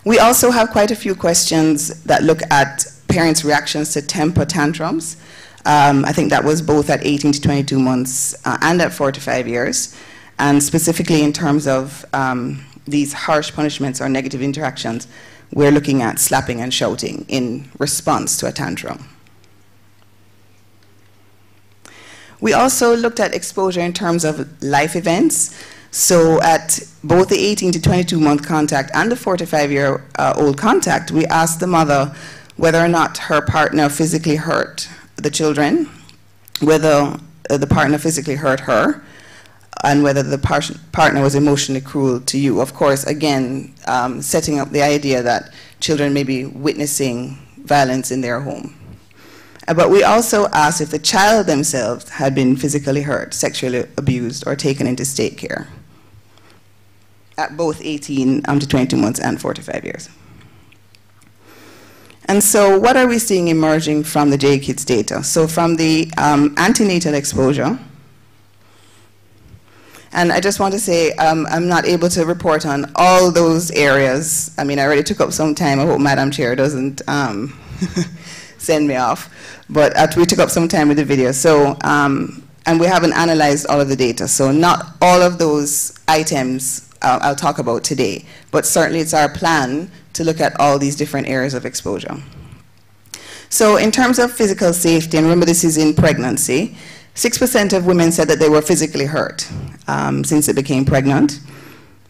G: We also have quite a few questions that look at parents' reactions to temper tantrums. I think that was both at 18 to 22 months and at 4 to 5 years. And specifically in terms of these harsh punishments or negative interactions, we're looking at slapping and shouting in response to a tantrum. We also looked at exposure in terms of life events. So at both the 18 to 22 month contact and the 4 to 5 year old contact, we asked the mother whether or not her partner physically hurt the children, whether the partner physically hurt her, and whether the partner was emotionally cruel to you. Of course, again, setting up the idea that children may be witnessing violence in their home. But we also asked if the child themselves had been physically hurt, sexually abused, or taken into state care at both 18 to 22 months and 4 to 5 years. And so what are we seeing emerging from the JKIDS data? So from the antenatal exposure, and I just want to say I'm not able to report on all those areas. I mean, I already took up some time. I hope Madam Chair doesn't send me off. But we took up some time with the video. So, and we haven't analyzed all of the data. So not all of those items I'll talk about today. But certainly it's our plan to look at all these different areas of exposure. So in terms of physical safety, and remember this is in pregnancy, 6% of women said that they were physically hurt since they became pregnant.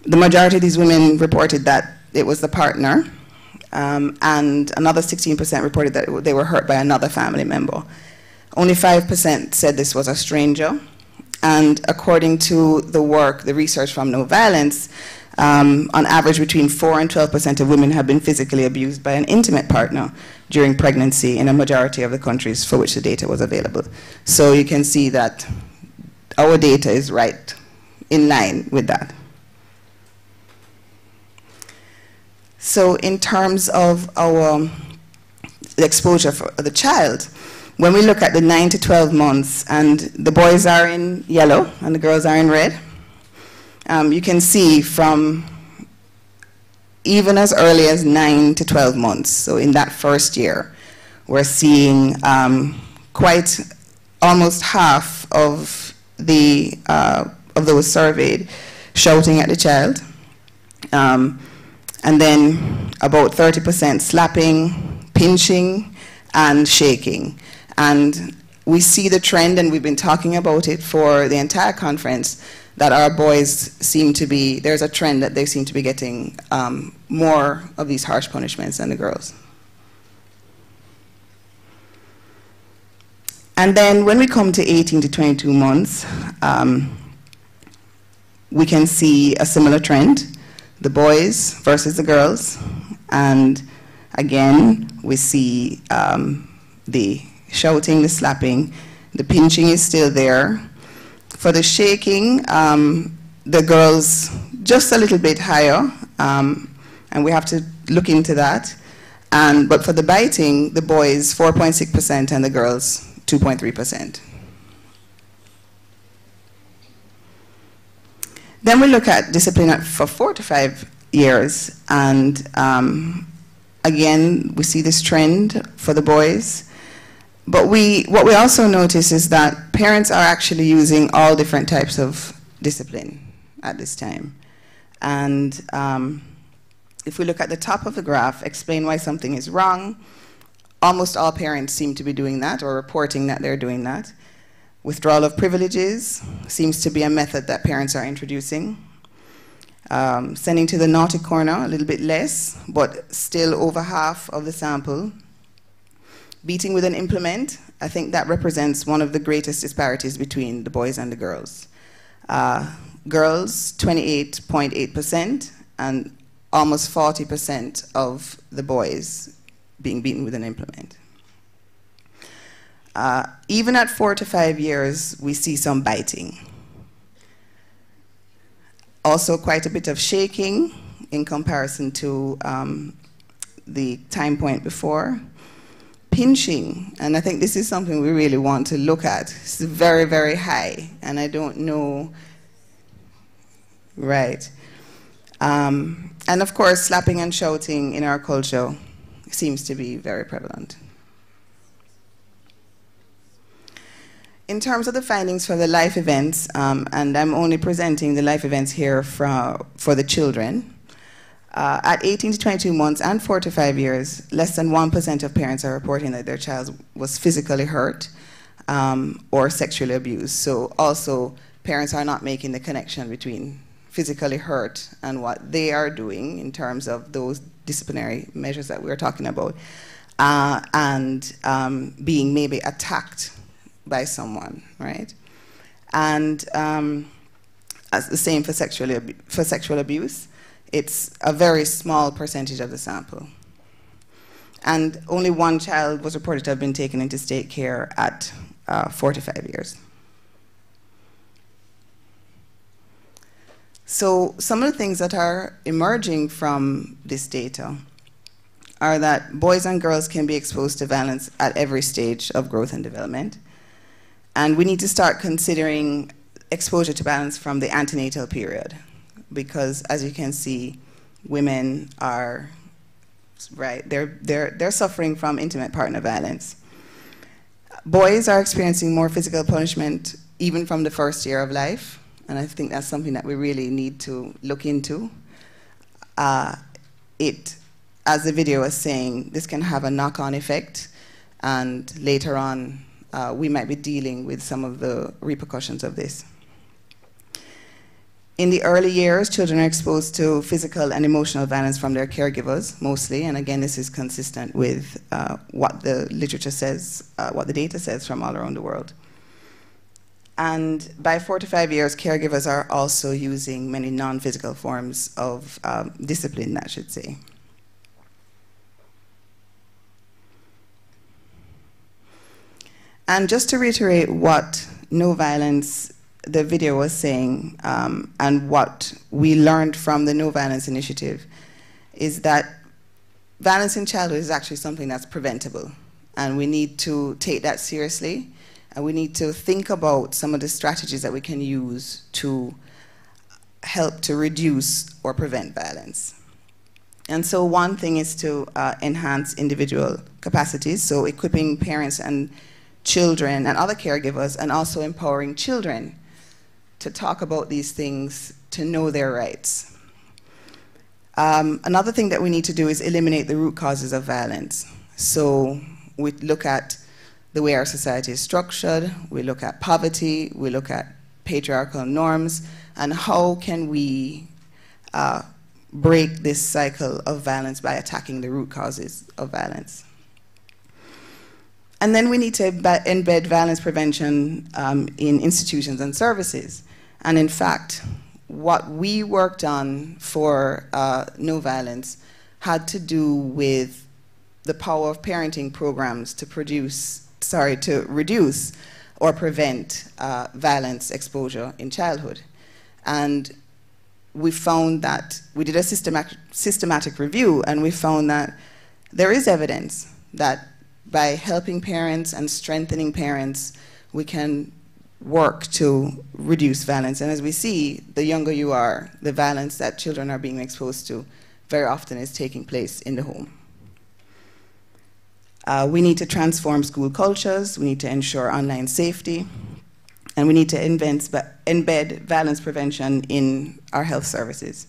G: The majority of these women reported that it was the partner, and another 16% reported that they were hurt by another family member. Only 5% said this was a stranger. And according to the work, the research from No Violence, on average between 4 and 12% of women have been physically abused by an intimate partner during pregnancy in a majority of the countries for which the data was available. So you can see that our data is right in line with that. So in terms of our exposure for the child, when we look at the 9 to 12 months, and the boys are in yellow and the girls are in red, you can see from even as early as 9 to 12 months, so in that first year, we're seeing quite almost half of those surveyed shouting at the child. And then about 30% slapping, pinching, and shaking. And we see the trend, and we've been talking about it for the entire conference, that our boys seem to be, there's a trend that they seem to be getting more of these harsh punishments than the girls. And then when we come to 18 to 22 months, we can see a similar trend, the boys versus the girls. And again, we see the shouting, the slapping, the pinching is still there. For the shaking, the girls just a little bit higher, and we have to look into that. But for the biting, the boys 4.6% and the girls 2.3%. Then we look at discipline for 4 to 5 years, and again, we see this trend for the boys. But what we also notice is that parents are actually using all different types of discipline at this time. And if we look at the top of the graph, explain why something is wrong, almost all parents seem to be doing that or reporting that they're doing that. Withdrawal of privileges seems to be a method that parents are introducing. Sending to the naughty corner, a little bit less, but still over half of the sample. Beating with an implement, I think that represents one of the greatest disparities between the boys and the girls. Girls, 28.8%, and almost 40% of the boys being beaten with an implement. Even at 4 to 5 years, we see some biting. Also quite a bit of shaking in comparison to the time point before. Pinching, and I think this is something we really want to look at. It's very, very high, and I don't know, right. And of course, slapping and shouting in our culture seems to be very prevalent. In terms of the findings for the life events, and I'm only presenting the life events here for the children, at 18 to 22 months and 4 to 5 years, less than 1% of parents are reporting that their child was physically hurt or sexually abused. So also, parents are not making the connection between physically hurt and what they are doing in terms of those disciplinary measures that we're talking about, and being maybe attacked by someone, right? And as the same for sexual abuse. It's a very small percentage of the sample. And only 1 child was reported to have been taken into state care at 4 to 5 years. So some of the things that are emerging from this data are that boys and girls can be exposed to violence at every stage of growth and development. And we need to start considering exposure to violence from the antenatal period, because as you can see, women are, right, they're suffering from intimate partner violence. Boys are experiencing more physical punishment even from the first year of life, and I think that's something that we really need to look into. As the video was saying, this can have a knock-on effect, and later on, we might be dealing with some of the repercussions of this. In the early years, children are exposed to physical and emotional violence from their caregivers, mostly, and again, this is consistent with what the literature says, what the data says from all around the world. And by 4 to 5 years, caregivers are also using many non-physical forms of discipline, I should say. And just to reiterate what no violence, the video was saying, and what we learned from the No Violence Initiative, is that violence in childhood is actually something that's preventable. And we need to take that seriously, and we need to think about some of the strategies that we can use to help to reduce or prevent violence. And so one thing is to enhance individual capacities, so equipping parents and children and other caregivers, and also empowering children to talk about these things, to know their rights. Another thing that we need to do is eliminate the root causes of violence. So we look at the way our society is structured, we look at poverty, we look at patriarchal norms, and how can we break this cycle of violence by attacking the root causes of violence. And then we need to embed violence prevention in institutions and services. And in fact, what we worked on for No Violence had to do with the power of parenting programs to reduce or prevent violence exposure in childhood. And we found that, we did a systematic review, and we found that there is evidence that by helping parents and strengthening parents, we can work to reduce violence. And as we see, the younger you are, the violence that children are being exposed to very often is taking place in the home. We need to transform school cultures, we need to ensure online safety, and we need to embed violence prevention in our health services.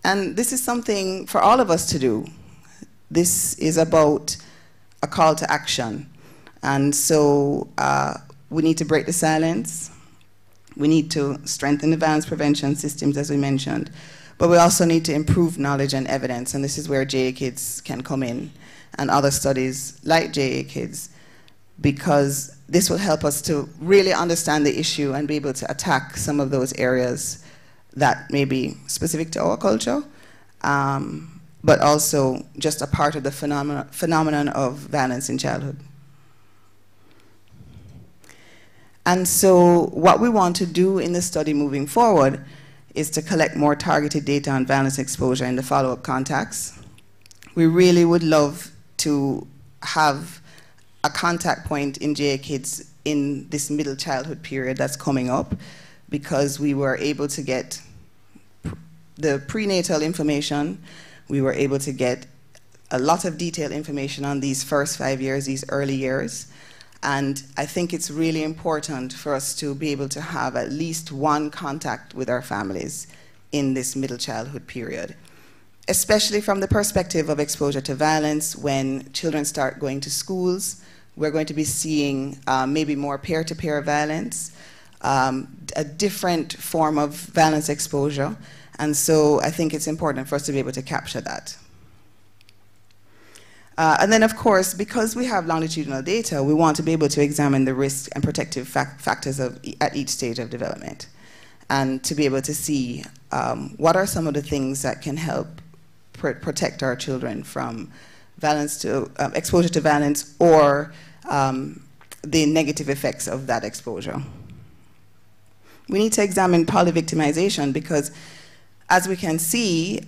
G: And this is something for all of us to do. This is about a call to action. And so we need to break the silence. We need to strengthen the violence prevention systems, as we mentioned. But we also need to improve knowledge and evidence, and this is where JA Kids can come in, and other studies like JA Kids, because this will help us to really understand the issue and be able to attack some of those areas that may be specific to our culture, but also just a part of the phenomenon of violence in childhood. And so what we want to do in the study moving forward is to collect more targeted data on violence exposure in the follow-up contacts. We really would love to have a contact point in JA Kids in this middle childhood period that's coming up, because we were able to get the prenatal information, we were able to get a lot of detailed information on these first 5 years, these early years. And I think it's really important for us to be able to have at least one contact with our families in this middle childhood period, especially from the perspective of exposure to violence. When children start going to schools, we're going to be seeing maybe more peer-to-peer violence, a different form of violence exposure. And so I think it's important for us to be able to capture that. And then, of course, because we have longitudinal data, we want to be able to examine the risk and protective factors at each stage of development, and to be able to see what are some of the things that can help protect our children from violence to exposure to violence, or the negative effects of that exposure. We need to examine polyvictimization, because as we can see,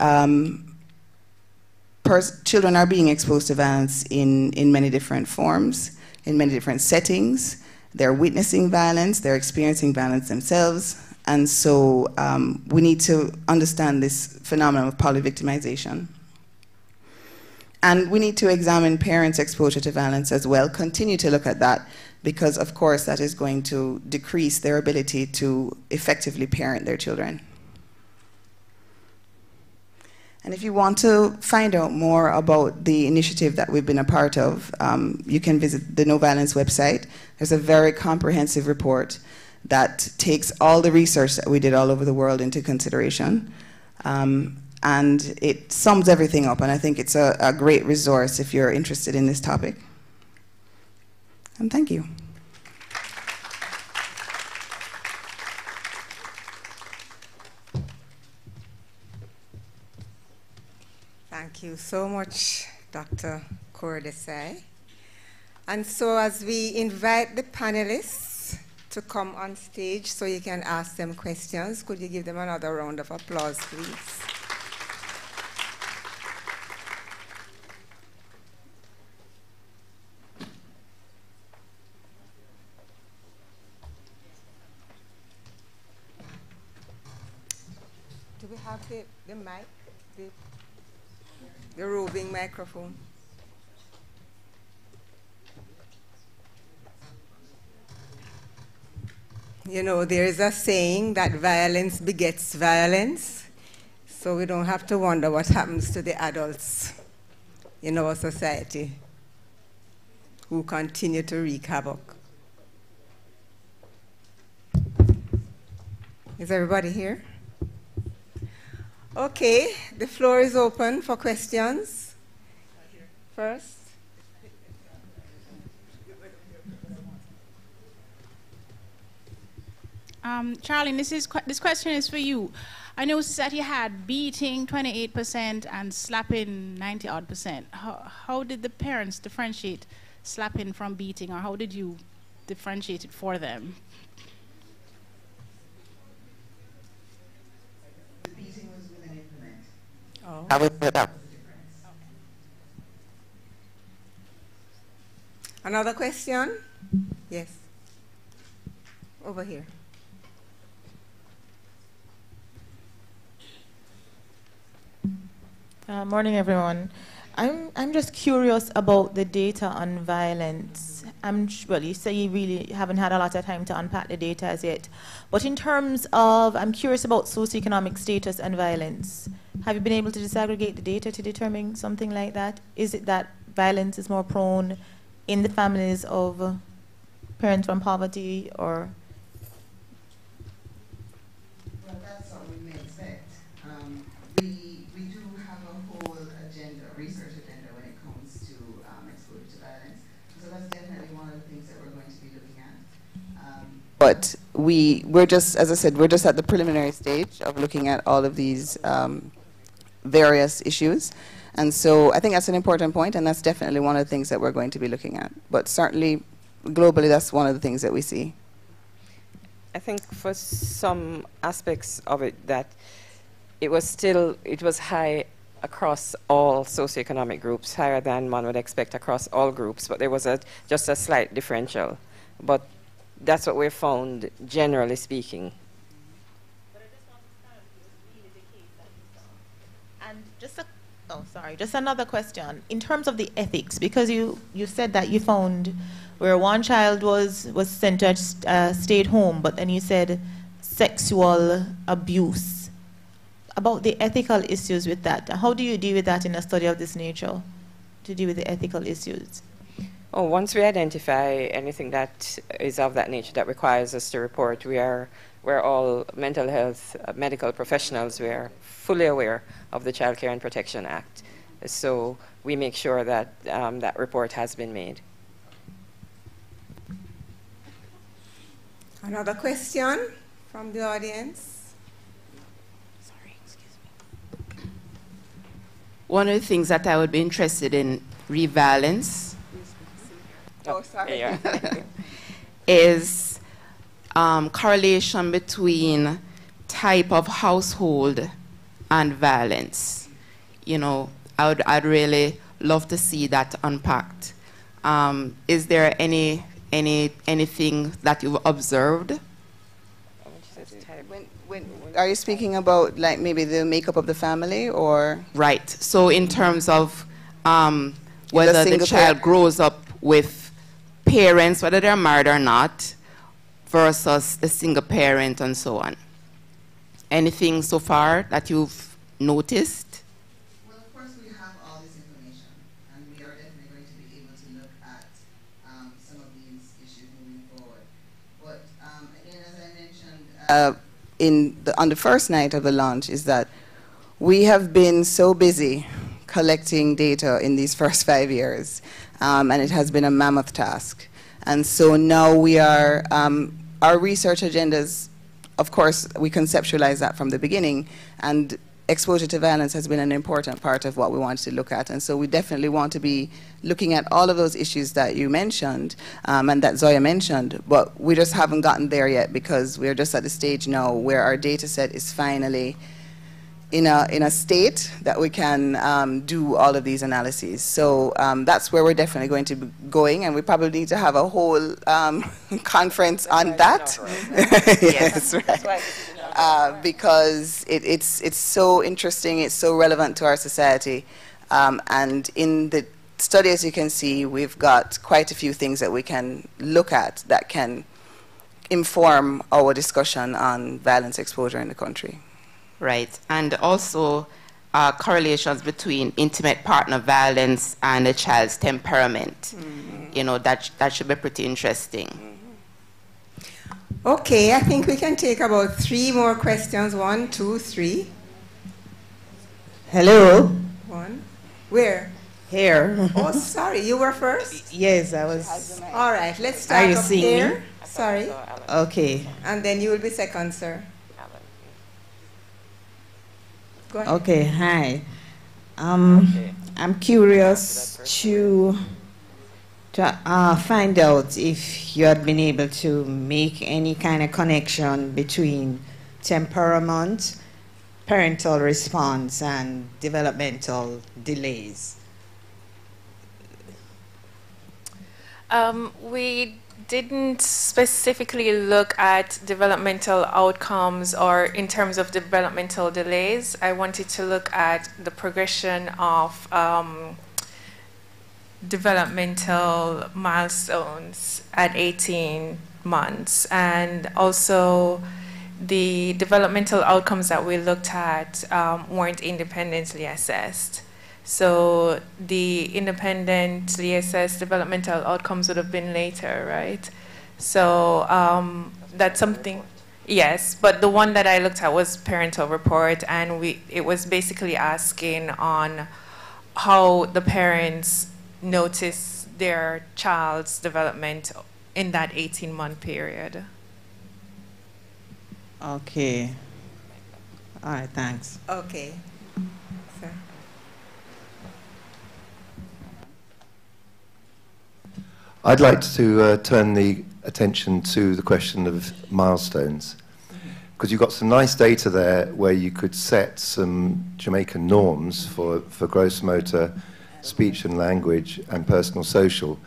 G: children are being exposed to violence in many different forms, in many different settings. They're witnessing violence, they're experiencing violence themselves, and so we need to understand this phenomenon of polyvictimization. And we need to examine parents' exposure to violence as well, continue to look at that, because of course that is going to decrease their ability to effectively parent their children. And if you want to find out more about the initiative that we've been a part of, you can visit the No Violence website. There's a very comprehensive report that takes all the research that we did all over the world into consideration. And it sums everything up, and I think it's a great resource if you're interested in this topic. And thank you.
B: Thank you so much, Dr. Kordesai. And so as we invite the panelists to come on stage so you can ask them questions, could you give them another round of applause, please? Do we have the mic? The roving microphone. You know, there is a saying that violence begets violence, so we don't have to wonder what happens to the adults in our society who continue to wreak havoc. Is everybody here? Okay, the floor is open for questions. First.
K: Karlene, this question is for you. I noticed that you had beating 28% and slapping 90-odd%. How did the parents differentiate slapping from beating, or how did you differentiate it for them?
G: The beating was with an implement.
K: Oh.
G: That was the difference.
B: Another question? Yes. Over here.
L: Morning, everyone. I'm just curious about the data on violence. Well, you say you really haven't had a lot of time to unpack the data as yet. But in terms of, I'm curious about socioeconomic status and violence. Have you been able to disaggregate the data to determine something like that? Is it that violence is more prone in the families of parents from poverty, or?
G: Well, that's what we may expect. We do have a whole agenda, research agenda, when it comes to exposure to violence. So that's definitely one of the things that we're going to be looking at. But we're just, as I said, we're just at the preliminary stage of looking at all of these various issues. And so I think that's an important point, and that's definitely one of the things that we're going to be looking at. But certainly, globally, that's one of the things that we see.
E: I think for some aspects of it that it was high across all socioeconomic groups, higher than one would expect across all groups, but there was just a slight differential. But that's what we found, generally speaking.
L: But I just want to start with the case that you saw. And just another question. In terms of the ethics, because you said that you found where one child was sent to stay at home, but then you said sexual abuse. About the ethical issues with that, how do you deal with that in a study of this nature, to deal with the ethical issues?
E: Oh, once we identify anything that is of that nature that requires us to report, we're all mental health medical professionals. We are fully aware of the Child Care and Protection Act. So we make sure that that report has been made.
B: Another question from the audience?
M: One of the things that I would be interested in revalence is correlation between type of household and violence. You know, I'd really love to see that unpacked. Is there anything that you've observed?
G: Are you speaking about like maybe the makeup of the family, or?
M: Right. So in terms of whether the child grows up with parents, whether they're married or not, versus the single parent and so on. Anything so far that you've noticed?
G: Well, of course we have all this information, and we are definitely going to be able to look at some of these issues moving forward. But again, as I mentioned, on the first night of the launch, is that we have been so busy collecting data in these first 5 years, and it has been a mammoth task. And so now we are, our research agendas, of course, we conceptualize that from the beginning, and exposure to violence has been an important part of what we wanted to look at. And so we definitely want to be looking at all of those issues that you mentioned and that Zoya mentioned, but we just haven't gotten there yet because we're just at the stage now where our data set is finally in a state that we can do all of these analyses. So that's where we're definitely going to be going, and we probably need to have a whole conference on that. Yes, right. Because it's so interesting, it's so relevant to our society. And in the study, as you can see, we've got quite a few things that we can look at that can inform our discussion on violence exposure in the country.
M: Right, and also correlations between intimate partner violence and a child's temperament. You know, that should be pretty interesting.
B: Okay, I think we can take about 3 more questions. 1, 2, 3.
N: Hello.
B: 1. Where?
N: Here.
B: Oh, sorry, you were first?
N: Yes, I was.
B: All right, let's start
N: Are you
B: up
N: seeing
B: here.
N: me?
B: Sorry.
N: Okay.
B: And then you will be second, sir. Go ahead.
N: Okay, hi. I'm curious to find out if you had been able to make any kind of connection between temperament, parental response, and developmental delays.
F: We didn't specifically look at developmental outcomes or in terms of developmental delays. I wanted to look at the progression of developmental milestones at 18 months, and also the developmental outcomes that we looked at weren't independently assessed. So the independently assessed developmental outcomes would have been later, right? So that's something, yes, but the one that I looked at was parental report, and it was basically asking on how the parents notice their child's development in that 18-month period.
N: Okay. All right, thanks.
B: Okay. Sir.
O: I'd like to turn the attention to the question of milestones, because you've got some nice data there where you could set some Jamaican norms for gross motor, speech and language, and personal social.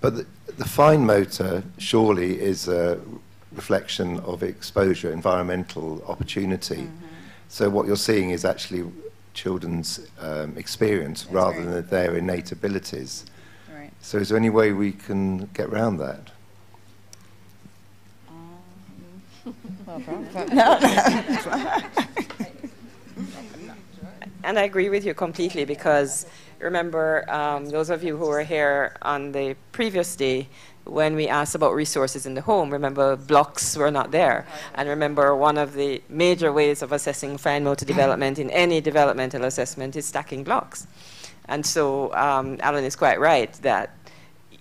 O: But the fine motor surely is a reflection of exposure, environmental opportunity. So what you're seeing is actually children's experience rather than their innate abilities. So is there any way we can get around that?
E: And I agree with you completely, because remember, those of you who were here on the previous day, when we asked about resources in the home, remember blocks were not there. And remember, one of the major ways of assessing fine motor development in any developmental assessment is stacking blocks. And so Alan is quite right that,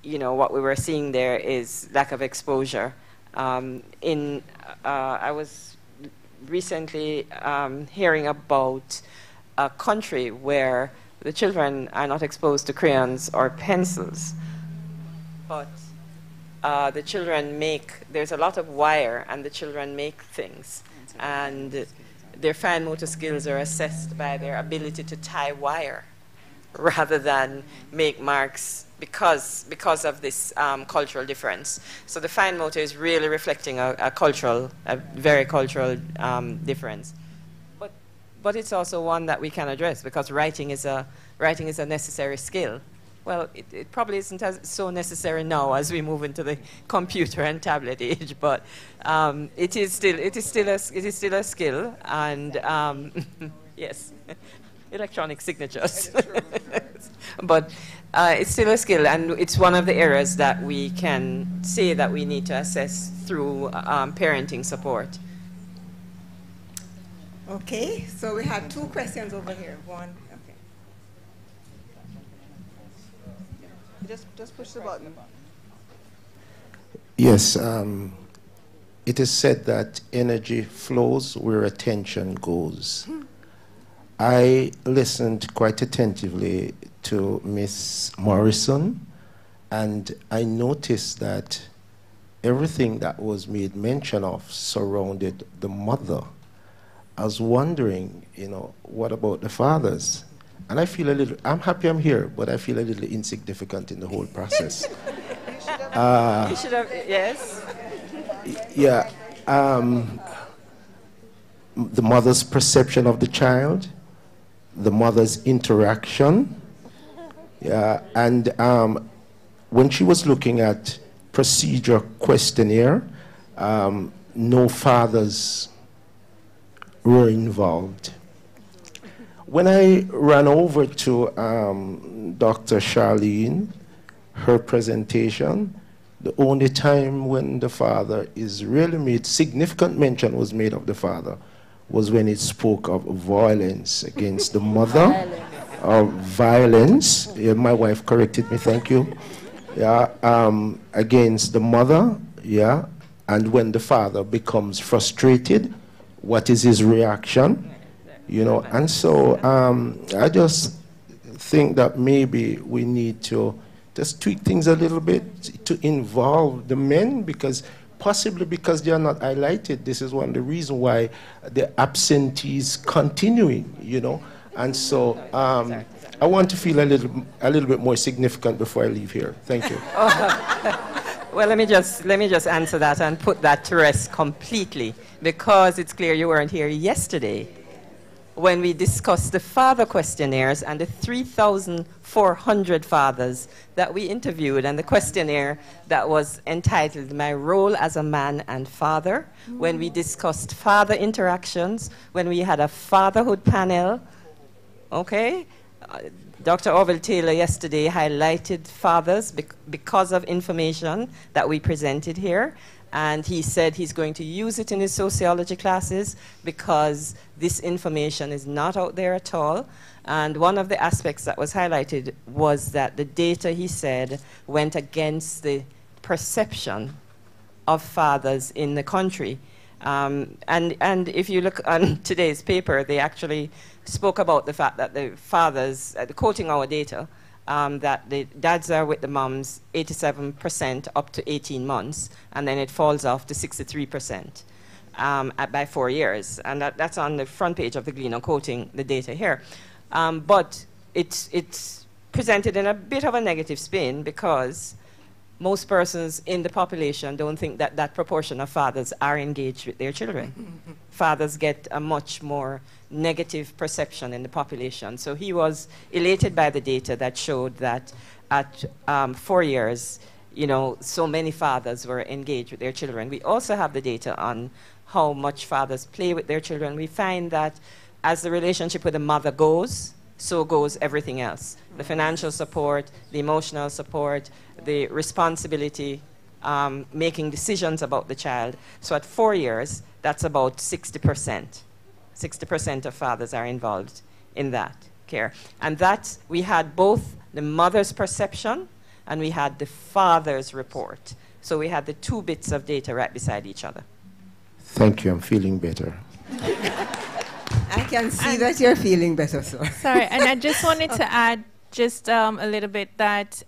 E: you know, what we were seeing there is lack of exposure. I was recently hearing about a country where the children are not exposed to crayons or pencils, but the children there's a lot of wire, and the children make things. And their fine motor skills are assessed by their ability to tie wire rather than make marks because of this cultural difference. So the fine motor is really reflecting a very cultural difference. But it's also one that we can address, because writing is a necessary skill. Well, it probably isn't so necessary now as we move into the computer and tablet age, but it is still a skill, and yes, electronic signatures. But it's still a skill, and it's one of the areas that we can say that we need to assess through parenting support.
B: Okay, so we had 2 questions over here. One, okay. Just push the button.
P: Yes, it is said that energy flows where attention goes. I listened quite attentively to Miss Morrison, and I noticed that everything that was made mention of surrounded the mother. I was wondering, you know, what about the fathers? And I feel I'm happy I'm here, but I feel a little insignificant in the whole process.
E: You should have, yes.
P: Yeah, the mother's perception of the child, the mother's interaction, yeah, and when she was looking at procedure questionnaire, no fathers were involved. When I ran over to Dr. Karlene, her presentation, the only time when the father is really made, significant mention was made of the father, was when it spoke of violence against the mother, or violence, yeah, my wife corrected me, thank you, yeah, against the mother, yeah, and when the father becomes frustrated, what is his reaction, you know, and so I just think that maybe we need to just tweak things a little bit to involve the men, because possibly because they are not highlighted. This is one of the reasons why the absentees continuing, you know. And so I want to feel a little bit more significant before I leave here. Thank you.
E: Well, let me just answer that and put that to rest completely, because it's clear you weren't here yesterday when we discussed the father questionnaires and the 3,400 fathers that we interviewed, and the questionnaire that was entitled My Role as a Man and Father, when we discussed father interactions, when we had a fatherhood panel, okay? Dr. Orville Taylor yesterday highlighted fathers because of information that we presented here. And he said he's going to use it in his sociology classes because this information is not out there at all. And one of the aspects that was highlighted was that the data, he said, went against the perception of fathers in the country. And if you look on today's paper, they actually spoke about the fact that the fathers, quoting our data, that the dads are with the moms 87% up to 18 months, and then it falls off to 63% by 4 years. And that's on the front page of the Gleaner, quoting the data here. But it's presented in a bit of a negative spin, because most persons in the population don't think that that proportion of fathers are engaged with their children. Fathers get a much more negative perception in the population. So he was elated by the data that showed that at 4 years, you know, so many fathers were engaged with their children. We also have the data on how much fathers play with their children. We find that as the relationship with the mother goes, so goes everything else. The financial support, the emotional support, the responsibility, making decisions about the child. So at 4 years, that's about 60%. 60% of fathers are involved in that care. And that, we had both the mother's perception and we had the father's report. So we had the two bits of data right beside each other.
P: Thank you, I'm feeling better.
B: I can see that you're feeling better, sir.
F: Sorry, and I just wanted to add just a little bit that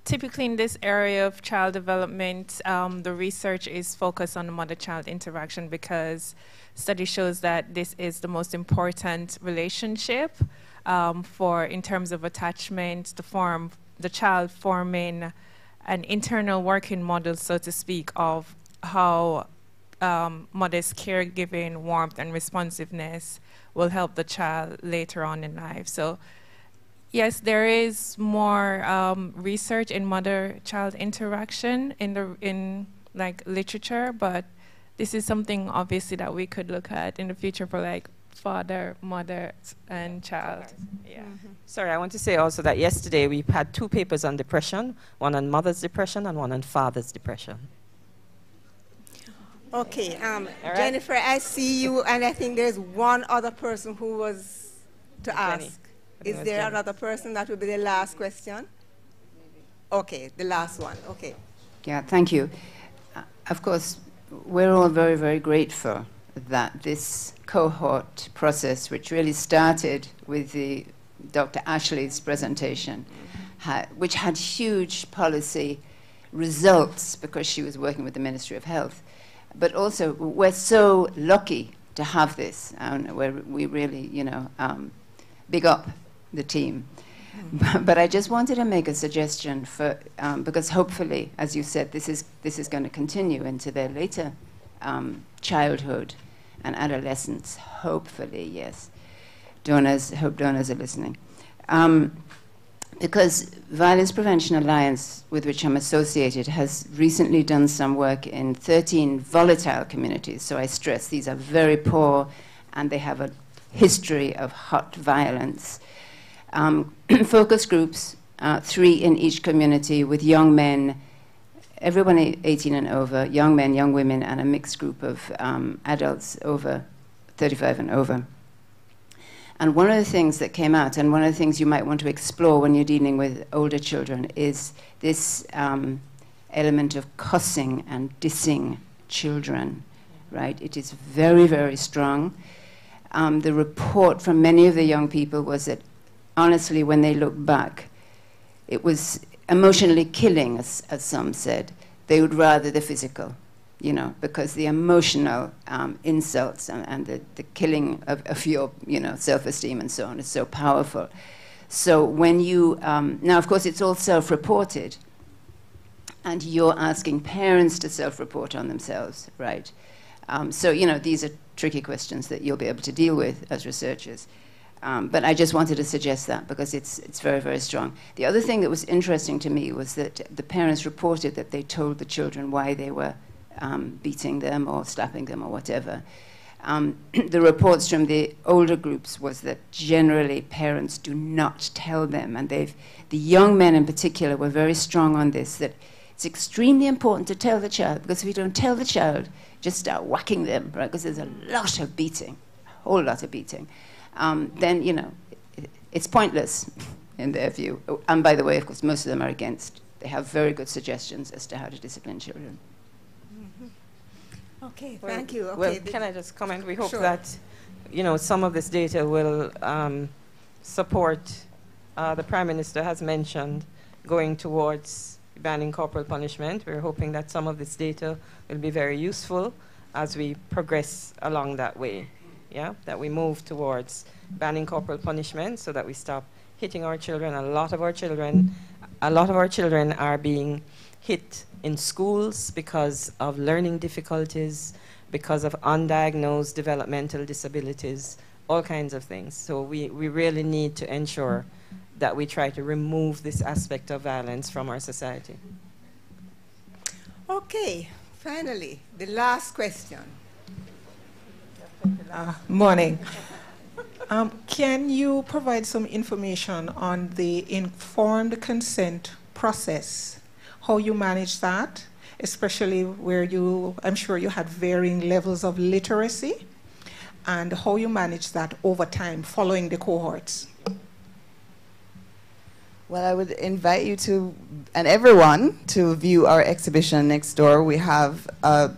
F: typically in this area of child development, the research is focused on the mother-child interaction, because study shows that this is the most important relationship in terms of attachment, the child forming an internal working model, so to speak, of how mother's caregiving, warmth, and responsiveness will help the child later on in life. So yes, there is more research in mother-child interaction in like literature, but this is something obviously that we could look at in the future for like father, mother, and child.
E: Yeah. Sorry, I want to say also that yesterday we had 2 papers on depression, one on mother's depression and one on father's depression.
B: Okay, Jennifer, I see you, and I think there's one other person who was to ask. Is there another person? That would be the last question. Okay, the last one. Okay.
Q: Yeah, thank you. Of course, we're all very, very grateful that this cohort process, which really started with Dr. Ashley's presentation, which had huge policy results because she was working with the Ministry of Health. But also, we're so lucky to have this, and we really, you know, big up the team. But I just wanted to make a suggestion for, because hopefully, as you said, this is going to continue into their later childhood and adolescence. Hopefully, yes. Hope donors are listening. because Violence Prevention Alliance, with which I'm associated, has recently done some work in 13 volatile communities. So I stress these are very poor and they have a history of hot violence. Focus groups, 3 in each community, with young men, everyone 18 and over, young men, young women, and a mixed group of adults over 35 and over. And one of the things that came out, and one of the things you might want to explore when you're dealing with older children, is this element of cussing and dissing children, right? It is very, very strong. The report from many of the young people was that, honestly, when they look back, it was emotionally killing, as some said. They would rather the physical, you know, because the emotional insults and the killing of your, you know, self-esteem and so on is so powerful. So when you, now of course it's all self-reported, and you're asking parents to self-report on themselves, right? So, you know, these are tricky questions that you'll be able to deal with as researchers. But I just wanted to suggest that because it's very, very strong. The other thing that was interesting to me was that the parents reported that they told the children why they were beating them or slapping them or whatever. The reports from the older groups was that generally parents do not tell them, and the young men in particular were very strong on this, that it's extremely important to tell the child, because if you don't tell the child, just start whacking them, right, because there's a lot of beating, a whole lot of beating. Then, you know, it's pointless in their view. And by the way, of course, most of them are against. They have very good suggestions as to how to discipline children.
B: Okay, thank you. Okay,
E: well, can I just comment? We hope
B: sure.
E: that, you know, some of this data will support, the Prime Minister has mentioned, going towards banning corporal punishment. We're hoping that some of this data will be very useful as we progress along that way. Yeah, that we move towards banning corporal punishment so that we stop hitting our children. A lot of our children are being hit in schools because of learning difficulties, because of undiagnosed developmental disabilities, all kinds of things. So we really need to ensure that we try to remove this aspect of violence from our society.
B: Okay, finally, the last question.
R: Morning. Can you provide some information on the informed consent process, how you manage that, especially where I'm sure you had varying levels of literacy, and how you manage that over time following the cohorts?
G: Well, I would invite you to, and everyone, to view our exhibition next door. We have a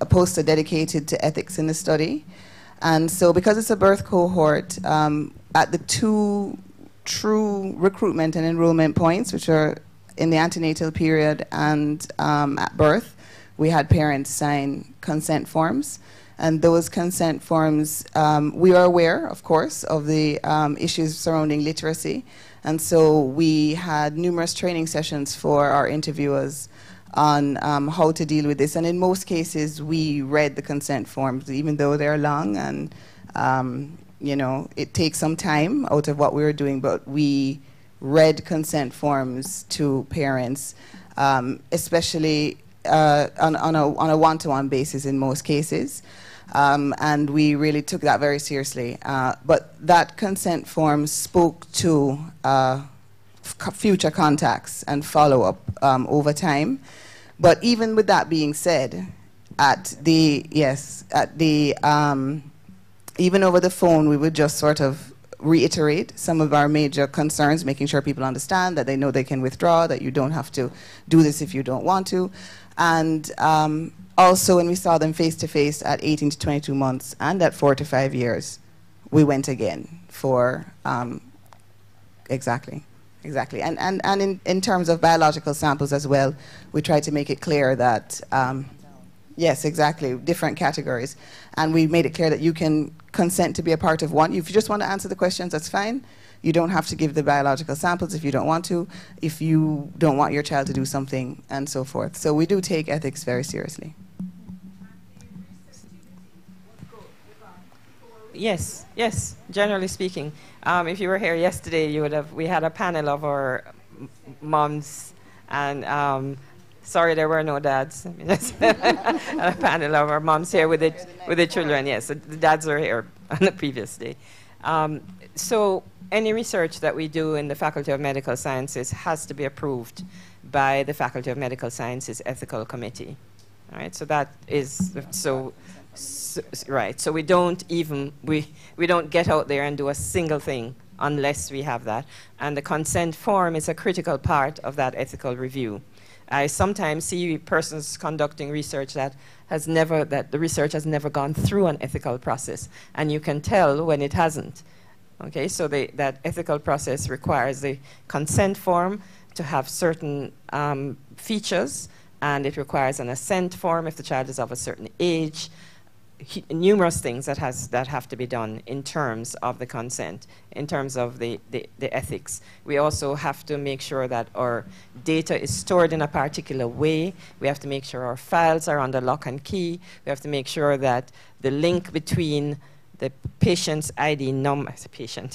G: poster dedicated to ethics in the study. And so because it's a birth cohort, at the 2 true recruitment and enrollment points, which are in the antenatal period and at birth, we had parents sign consent forms. And those consent forms, we are aware, of course, of the issues surrounding literacy. And so we had numerous training sessions for our interviewers on how to deal with this. And in most cases, we read the consent forms, even though they're long, and you know, it takes some time out of what we were doing, but we read consent forms to parents, especially on a one-to-one basis in most cases. And we really took that very seriously. But that consent form spoke to future contacts and follow-up over time. But even with that being said, even over the phone, we would just sort of reiterate some of our major concerns, making sure people understand that they know they can withdraw, that you don't have to do this if you don't want to. And also, when we saw them face-to-face at 18 to 22 months and at 4 to 5 years, we went again for exactly. And in terms of biological samples as well, we tried to make it clear that, yes, exactly, different categories. And we made it clear that you can consent to be a part of one. If you just want to answer the questions, that's fine. You don't have to give the biological samples if you don't want to, if you don't want your child to do something, and so forth. So we do take ethics very seriously.
E: Yes, generally speaking. If you were here yesterday, we had a panel of our moms and sorry, there were no dads. And a panel of our moms here with the children. Yes, the dads are here on the previous day. So any research that we do in the Faculty of Medical Sciences has to be approved by the Faculty of Medical Sciences Ethical Committee. All right, so that is right. So we don't get out there and do a single thing unless we have that. And the consent form is a critical part of that ethical review. I sometimes see persons conducting research that the research has never gone through an ethical process, and you can tell when it hasn't. Okay, so that ethical process requires the consent form to have certain features, and it requires an assent form if the child is of a certain age. Numerous things that have to be done in terms of the consent, in terms of the ethics. We also have to make sure that our data is stored in a particular way. We have to make sure our files are under lock and key. We have to make sure that the link between the patient's ID number,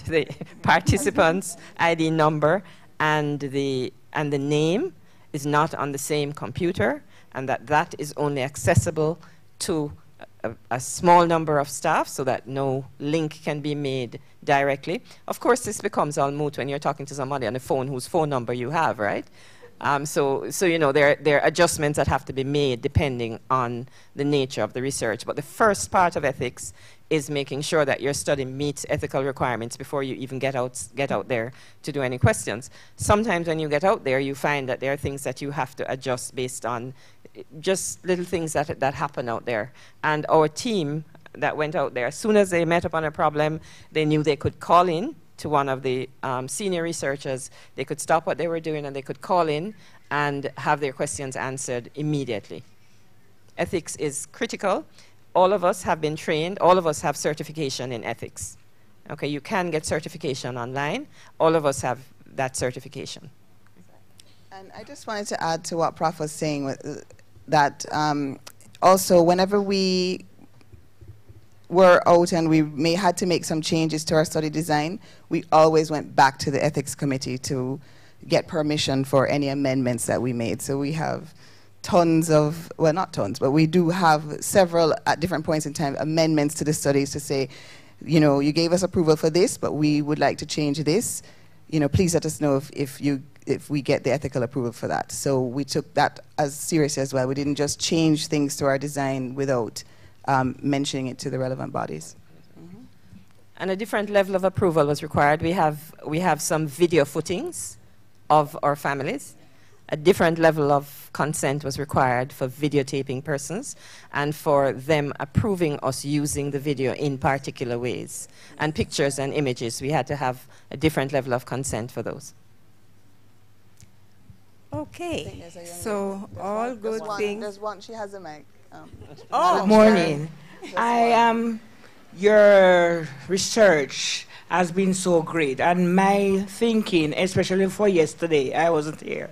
E: the participant's ID number and the name is not on the same computer, and that is only accessible to a small number of staff so that no link can be made directly. Of course, this becomes all moot when you're talking to somebody on the phone whose phone number you have, right? So you know, there are adjustments that have to be made depending on the nature of the research. But the first part of ethics is making sure that your study meets ethical requirements before you even get out there to do any questions. Sometimes when you get out there, you find that there are things that you have to adjust based on just little things that happen out there. And our team that went out there, as soon as they met upon a problem, they knew they could call in to one of the senior researchers. They could stop what they were doing and they could call in and have their questions answered immediately. Ethics is critical. All of us have been trained. All of us have certification in ethics. Okay, you can get certification online. All of us have that certification.
G: And I just wanted to add to what Prof was saying, that also whenever we were out and we had to make some changes to our study design, we always went back to the ethics committee to get permission for any amendments that we made. So we have tons of, well, not tons, but we do have several at different points in time amendments to the studies to say, you know, you gave us approval for this, but we would like to change this. You know, please let us know if we get the ethical approval for that. So we took that as seriously as well. We didn't just change things to our design without mentioning it to the relevant bodies.
E: Mm-hmm. And a different level of approval was required. We have some video footings of our families. A different level of consent was required for videotaping persons and for them approving us using the video in particular ways. And pictures and images, we had to have a different level of consent for those.
N: Okay, so all good things.
G: There's one, she has a mic.
N: Good morning.
S: Your research has been so great, and my thinking, especially for yesterday, I wasn't here.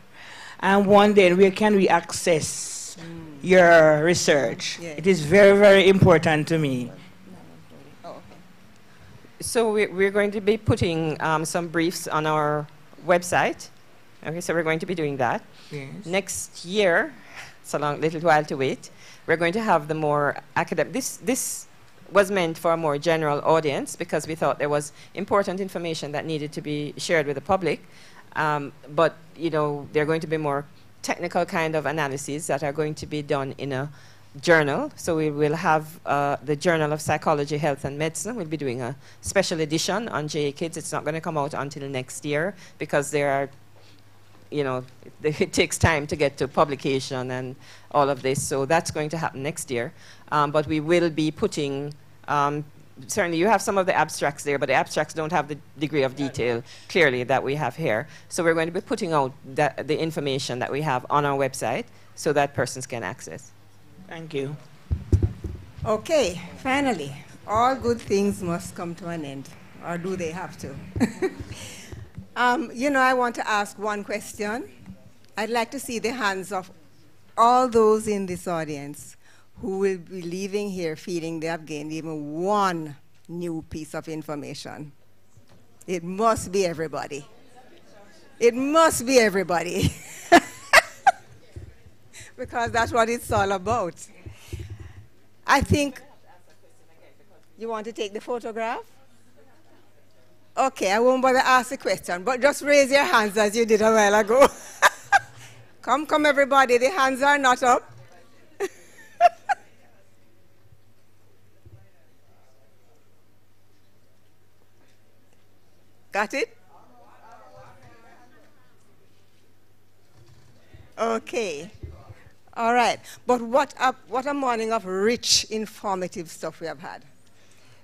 S: And wondering where can we access your research? Yeah. It is very, very important to me.
E: So we're going to be putting some briefs on our website. Okay, so we're going to be doing that.
S: Yes.
E: Next year, it's a little while to wait, we're going to have the more academic. This was meant for a more general audience because we thought there was important information that needed to be shared with the public. But, you know, there are going to be more technical kind of analyses that are going to be done in a journal. So we will have the Journal of Psychology, Health and Medicine. We'll be doing a special edition on JA Kids. It's not going to come out until next year because there are, you know, it takes time to get to publication and all of this. So that's going to happen next year. But we will be putting, certainly you have some of the abstracts there, but the abstracts don't have the degree of detail clearly that we have here. So we're going to be putting out the information that we have on our website so that persons can access.
S: Thank you.
N: Okay, finally, all good things must come to an end, or do they have to? You know, I want to ask one question. I'd like to see the hands of all those in this audience who will be leaving here feeling they have gained even one new piece of information. It must be everybody.
B: It must be everybody. Because that's what it's all about. I think, you want to take the photograph? Okay, I won't bother ask the question, but just raise your hands as you did a while ago. Come everybody, the hands are not up. Got it? Okay. All right. But what a morning of rich, informative stuff we have had.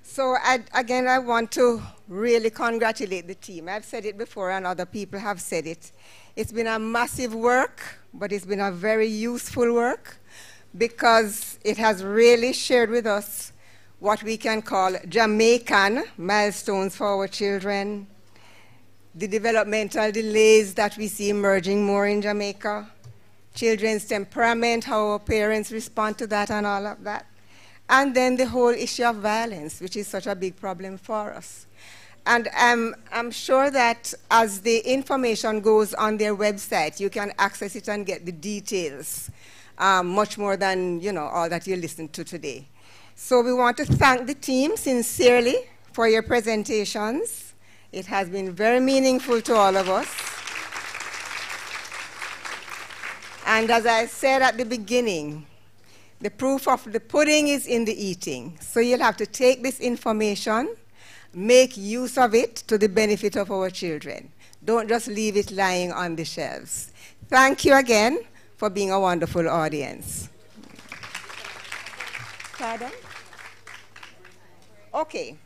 B: So again, I want to really congratulate the team. I've said it before and other people have said it. It's been a massive work, but it's been a very useful work because it has really shared with us what we can call Jamaican milestones for our children, the developmental delays that we see emerging more in Jamaica, children's temperament, how our parents respond to that and all of that. And then the whole issue of violence, which is such a big problem for us. And I'm sure that as the information goes on their website, you can access it and get the details, much more than all that you listened to today. So we want to thank the team sincerely for your presentations. It has been very meaningful to all of us. And as I said at the beginning, the proof of the pudding is in the eating. So you'll have to take this information, make use of it to the benefit of our children. Don't just leave it lying on the shelves. Thank you again for being a wonderful audience. Pardon? Okay.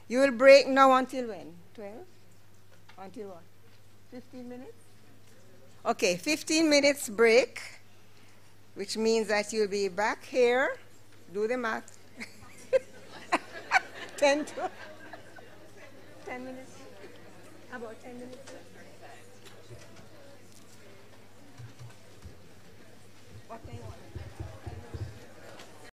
B: You will break now until when? 12? Until what? 15 minutes? Okay, 15 minutes break, which means that you'll be back here. Do the math. 10 minutes? About 10 minutes? What do you want?